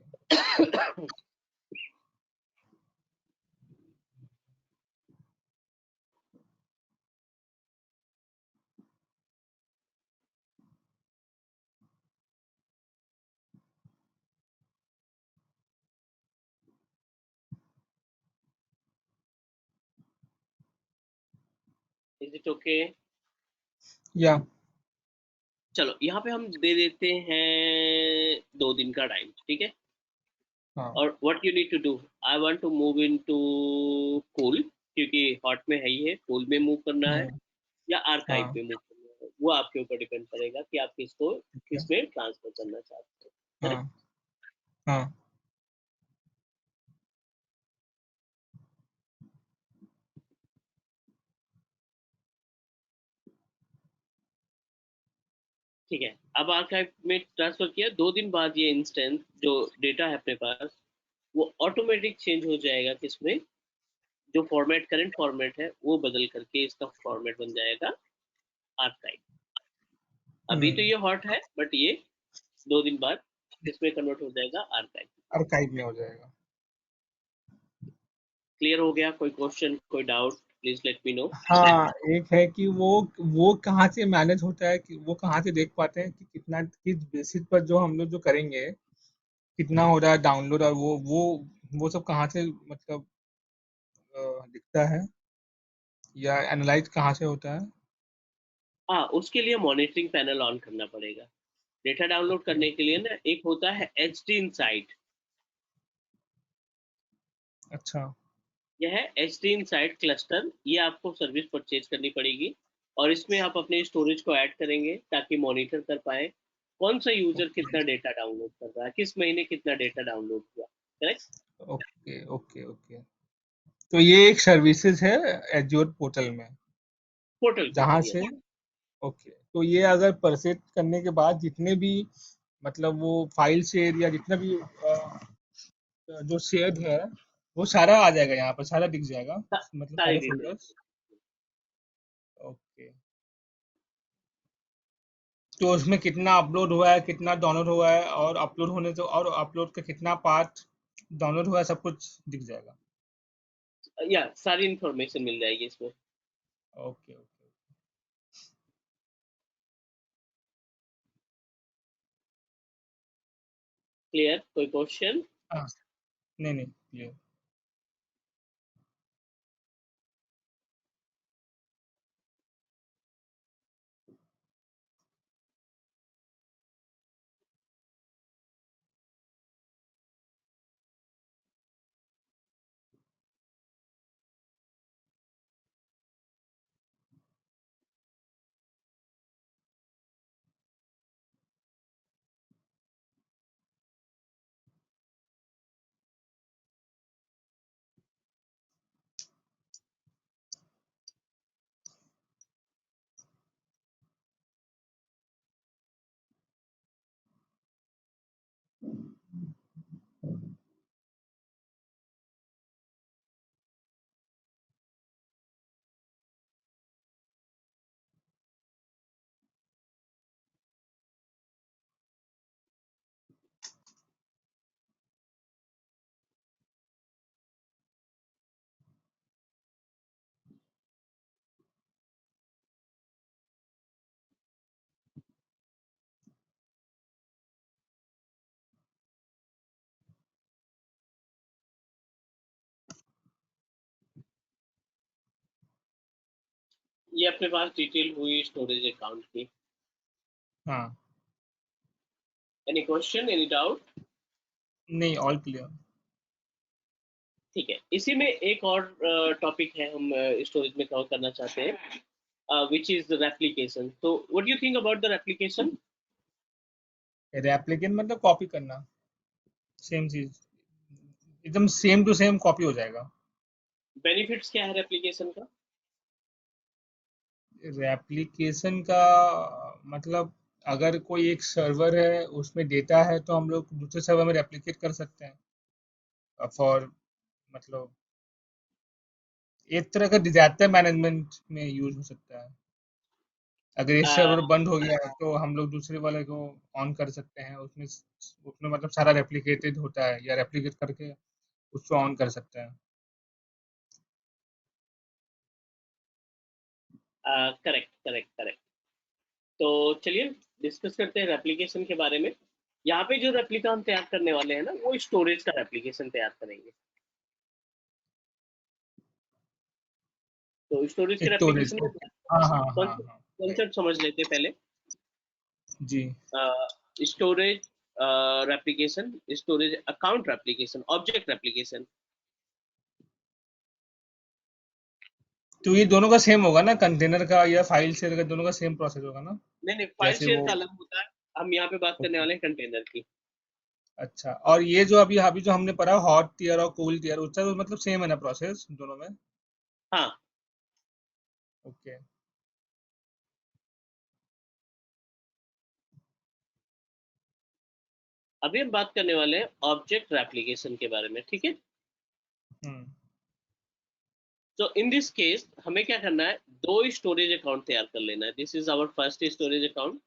Speaker 2: Is it okay?
Speaker 3: या।
Speaker 2: चलो यहाँ पे हम दे देते हैं 2 दिन का टाइम, ठीक है?
Speaker 3: हाँ।
Speaker 2: और what you need to do, I want to move into cool, क्योंकि हॉट में है ही है, कूल में मूव करना है
Speaker 3: हम्म।
Speaker 2: या आर्काइव
Speaker 3: हाँ।
Speaker 2: में मूव करना है, वो आपके ऊपर डिपेंड करेगा कि आप किसको
Speaker 3: ठीक है।
Speaker 2: किसमें ट्रांसफर करना चाहते हैं,
Speaker 3: हाँ।
Speaker 2: करेक्ट?
Speaker 3: हाँ।
Speaker 2: ठीक है, अब आर्काइव में ट्रांसफर किया, 2 दिन बाद ये इंस्टेंस जो डेटा है अपने पास वो ऑटोमेटिक चेंज हो जाएगा किसमें, जो फॉर्मेट करंट फॉर्मेट है वो बदल करके इसका फॉर्मेट बन जाएगा आर्काइव। अभी तो
Speaker 3: हम्म।
Speaker 2: ये हॉट है बट ये 2 दिन बाद किसमें कन्वर्ट हो जाएगा, आर्काइव।
Speaker 3: आर्काइव में हो जाएगा।
Speaker 2: क्लियर हो गया? कोई क्वेश्चन, कोई doubt, please let me no.
Speaker 3: हाँ, एक है कि वो कहाँ से मैनेज होता है, कि वो कहाँ से देख पाते हैं कि कितना किस बेसिस पर जो हम लोग जो करेंगे कितना हो रहा है डाउनलोड, और वो सब कहाँ से मतलब दिखता है या एनालाइज कहाँ से होता है।
Speaker 2: हाँ, उसके लिए मॉनिटरिंग पैनल ऑन करना पड़ेगा। Data download
Speaker 3: okay.
Speaker 2: करने के लिए ना एक होता है एच डी इनसाइट।
Speaker 3: अच्छा।
Speaker 2: यह है एच डी इनसाइट क्लस्टर, ये आपको सर्विस परचेज करनी पड़ेगी, और इसमें आप अपने स्टोरेज को ऐड करेंगे ताकि मॉनिटर कर पाए कौन सा यूजर
Speaker 3: ओके।
Speaker 2: कितना डेटा डाउनलोड कर रहा है, किस महीने कितना डेटा डाउनलोड हुआ, करेक्ट?
Speaker 3: ओके। ओके। ओके। तो ये एक सर्विसेज है एज्योर पोर्टल में,
Speaker 2: पोर्टल के
Speaker 3: जहाँ
Speaker 2: ऊपर,
Speaker 3: से।
Speaker 2: यस।
Speaker 3: ओके, तो ये अगर परचेज करने के बाद जितने भी मतलब वो फाइल शेयर या जितना भी जो शेयर है वो सारा आ जाएगा यहाँ पर, सारा दिख जाएगा, मतलब
Speaker 2: सारी
Speaker 3: सारे
Speaker 2: डिटेल।
Speaker 3: फोल्डर्स। ओके। तो उसमें कितना अपलोड हुआ है, कितना डाउनलोड हुआ है, और अपलोड होने से और अपलोड का कितना पार्ट डाउनलोड हुआ है, सब कुछ दिख जाएगा।
Speaker 2: या सारी इंफॉर्मेशन मिल जाएगी इसमें।
Speaker 3: ओके। ओके।
Speaker 2: क्लियर? कोई क्वेश्चन?
Speaker 3: हाँ। नहीं नहीं, ये
Speaker 2: ये अपने पास डिटेल हुई स्टोरेज अकाउंट की।
Speaker 3: हाँ,
Speaker 2: एनी क्वेश्चन, एनी डाउट?
Speaker 3: नहीं, ऑल क्लियर।
Speaker 2: ठीक है, इसी में एक और टॉपिक है हम स्टोरेज में कवर करना चाहते हैं, विच इज रेप्लिकेशन। तो what do you think about the replication?
Speaker 3: Replicate मतलब कॉपी करना, सेम चीज, एकदम सेम टू सेम कॉपी हो जाएगा।
Speaker 2: बेनिफिट्स क्या है रेप्लिकेशन का?
Speaker 3: रेप्लिकेशन का मतलब अगर कोई एक सर्वर है उसमें डेटा है तो हम लोग दूसरे सर्वर में रेप्लिकेट कर सकते हैं फॉर मतलब एक तरह का डिजास्टर मैनेजमेंट में यूज हो सकता है। अगर एक सर्वर बंद हो गया है तो हम लोग दूसरे वाले को ऑन कर सकते हैं, उसमें उसमें मतलब सारा रेप्लिकेटेड होता है या रेप्लिकेट करके उसको ऑन कर सकते हैं।
Speaker 2: Correct correct correct. तो चलिए डिस्कस करते हैं रेप्लिकेशन के बारे में। यहाँ पे जो रेप्लिका हम तैयार करने वाले हैं ना, वो स्टोरेज का रेप्लिकेशन तैयार करेंगे। तो स्टोरेज के
Speaker 3: स्टोरेज,
Speaker 2: रेप्लिकेशन में
Speaker 3: ओके। हाँ हाँ हाँ हाँ।
Speaker 2: कॉन्सेप्ट समझ लेते हैं पहले।
Speaker 3: जी।
Speaker 2: Storage replication, storage account replication, object replication.
Speaker 3: तो ये दोनों का सेम होगा ना, कंटेनर का या फाइल शेयर का, दोनों का सेम प्रोसेस होगा ना?
Speaker 2: नहीं नहीं, फाइल
Speaker 3: जैसे
Speaker 2: शेयर
Speaker 3: वो,
Speaker 2: का अलग होता है। हम यहाँ पे बात करने
Speaker 3: ओके,
Speaker 2: वाले हैं कंटेनर की।
Speaker 3: अच्छा। और ये जो अभी अभी जो हमने पढ़ा हॉट टियर और कूल टियर, उसका तो मतलब सेम है ना प्रोसेस दोनों में?
Speaker 2: हाँ,
Speaker 3: ओके।
Speaker 2: अभी हम बात करने वाले हैं ऑब्जेक्ट रेप्लिकेशन के बारे में, ठीक है।
Speaker 3: हम्म।
Speaker 2: तो इन दिस केस हमें क्या करना है, दो स्टोरेज अकाउंट तैयार कर लेना है। This is our first storage account,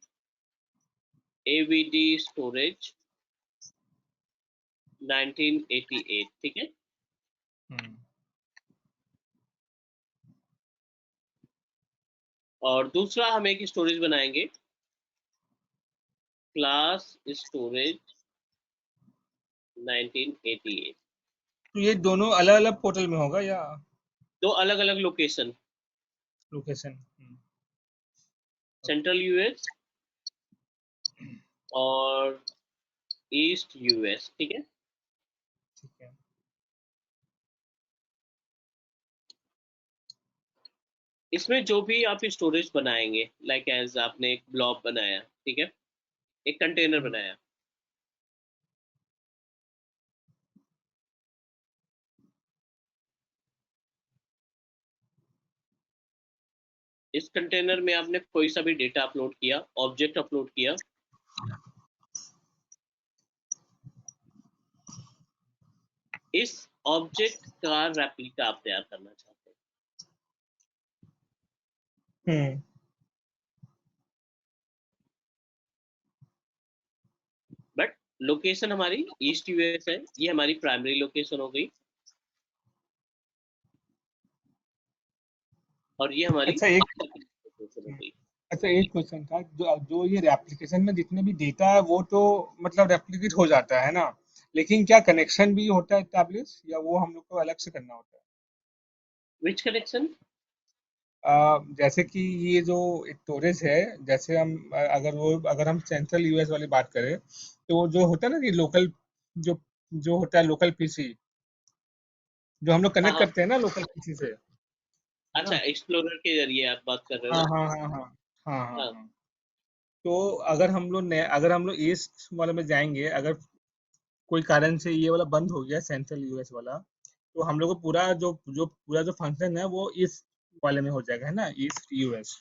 Speaker 2: AVD storage 1988, ठीक है।
Speaker 3: हम्म।
Speaker 2: और दूसरा हम एक स्टोरेज बनाएंगे, क्लास स्टोरेज 1988।
Speaker 3: तो ये दोनों अलग अलग पोर्टल में होगा या
Speaker 2: दो अलग अलग लोकेशन,
Speaker 3: लोकेशन?
Speaker 2: सेंट्रल यूएस और ईस्ट यूएस, ठीक है।
Speaker 3: ठीक है।
Speaker 2: इसमें जो भी आप स्टोरेज बनाएंगे, लाइक एज आपने एक ब्लॉब बनाया, ठीक है, एक कंटेनर
Speaker 3: हम्म।
Speaker 2: बनाया। इस कंटेनर में आपने कोई सा भी डेटा अपलोड किया, ऑब्जेक्ट अपलोड किया। इस ऑब्जेक्ट का रेप्लिका आप तैयार करना चाहते हैं।
Speaker 3: हम्म।
Speaker 2: बट लोकेशन हमारी ईस्ट यूएस है, ये हमारी प्राइमरी लोकेशन हो गई, और ये हमारी
Speaker 3: अच्छा एक
Speaker 2: लोकेशन हो
Speaker 3: हम्म,
Speaker 2: गई।
Speaker 3: अच्छा एक क्वेश्चन था, जो जो ये एप्लीकेशन में जितने भी डेटा है वो तो मतलब रेप्लिकेट हो जाता है ना, लेकिन क्या कनेक्शन भी होता है एस्टैब्लिश या वो हम लोग को अलग से करना होता है?
Speaker 2: विच कनेक्शन?
Speaker 3: जैसे कि ये जो स्टोरेज है, जैसे हम अगर हम सेंट्रल यूएस वाली बात करें तो वो जो होता है ना कि लोकल, जो जो होता है लोकल पीसी, जो हम लोग
Speaker 2: हाँ
Speaker 3: कनेक्ट
Speaker 2: हाँ,
Speaker 3: करते हैं ना लोकल पीसी से, है
Speaker 2: अच्छा,
Speaker 3: ना?
Speaker 2: एक्सप्लोरर के जरिए आप बात कर रहे हो
Speaker 3: हाँ
Speaker 2: ना?
Speaker 3: हाँ हाँ हाँ हाँ हाँ
Speaker 2: हाँ
Speaker 3: हाँ। तो अगर हम लोग ईस्ट वाले में जाएंगे, अगर कोई कारण से ये वाला बंद हो गया सेंट्रल यूएस वाला, तो हम लोग को पूरा जो फंक्शन है वो ईस्ट वाले में हो जाएगा, है ना, ईस्ट यूएस। तो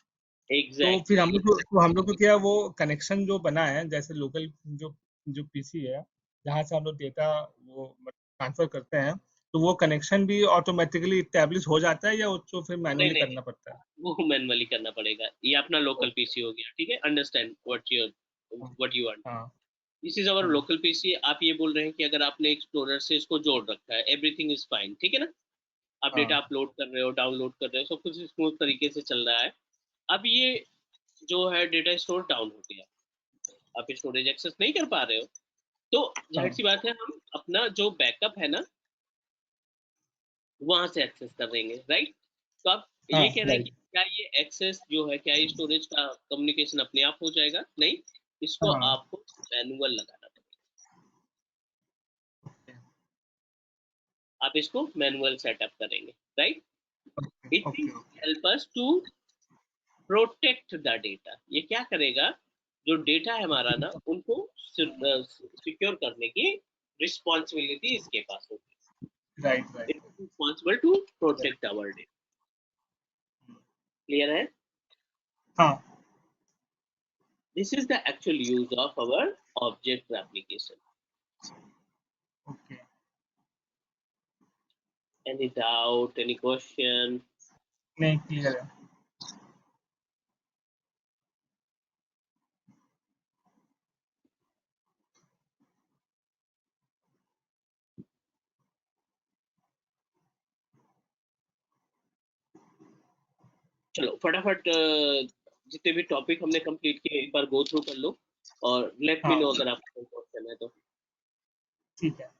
Speaker 3: फिर
Speaker 2: एग्जैक्टली।
Speaker 3: हम लोग को क्या वो कनेक्शन जो बना है, जैसे लोकल जो जो पीसी है जहाँ से हम लोग डेटा वो ट्रांसफर करते हैं, तो वो कनेक्शन भी ऑटोमेटिकली इस्टेब्लिश हो जाता है या उसको फिर
Speaker 2: नहीं
Speaker 3: मैनुअली
Speaker 2: नहीं,
Speaker 3: करना पड़ता है?
Speaker 2: वो मैनुअली करना पड़ेगा। ये अपना लोकल
Speaker 3: ओके।
Speaker 2: पीसी हो गया, ठीक है। अंडरस्टैंड
Speaker 3: हाँ
Speaker 2: व्हाट यू वांट।
Speaker 3: हाँ
Speaker 2: दिस इज आवर
Speaker 3: हाँ
Speaker 2: लोकल पीसी। आप ये बोल रहे हैं कि अगर आपने एक्सप्लोरर से इसको जोड़ रखा है, एवरीथिंग इज फाइन, ठीक है ना। आप डेटा
Speaker 3: हाँ
Speaker 2: अपलोड कर रहे हो, डाउनलोड कर रहे हो, सब कुछ स्मूथ तरीके से चल रहा है। अब ये जो है डेटा स्टोर डाउन हो गया, आप स्टोरेज एक्सेस नहीं कर पा रहे हो, तो जाहिर
Speaker 3: हाँ।
Speaker 2: सी बात है हम अपना जो बैकअप है ना, वहां से एक्सेस कर देंगे, राइट। तो आप
Speaker 3: हाँ
Speaker 2: ये कह रहा है कि
Speaker 3: राइट
Speaker 2: क्या ये एक्सेस जो है, क्या ये स्टोरेज का कम्युनिकेशन अपने आप हो जाएगा? नहीं, इसको
Speaker 3: हाँ
Speaker 2: आपको मैनुअल लगाना पड़ेगा। आप इसको मैनुअल सेटअप करेंगे, right? It
Speaker 3: okay
Speaker 2: will
Speaker 3: okay
Speaker 2: help us to protect the data. ये क्या करेगा, जो डेटा है हमारा ना, उनको सिक्योर करने की रिस्पॉन्सिबिलिटी इसके पास होगी।
Speaker 3: Right
Speaker 2: it
Speaker 3: right
Speaker 2: is responsible to protect our data. Clear है?
Speaker 3: हाँ
Speaker 2: this is the actual use of our object application.
Speaker 3: Okay
Speaker 2: Any doubt, any question?
Speaker 3: नहीं क्लियर है
Speaker 2: चलो फटाफट जितने भी टॉपिक हमने कंप्लीट किए एक बार गो थ्रू कर लो, और लेट मी
Speaker 3: हाँ
Speaker 2: नो अगर आपको कोई क्वेश्चन है तो।
Speaker 3: ठीक है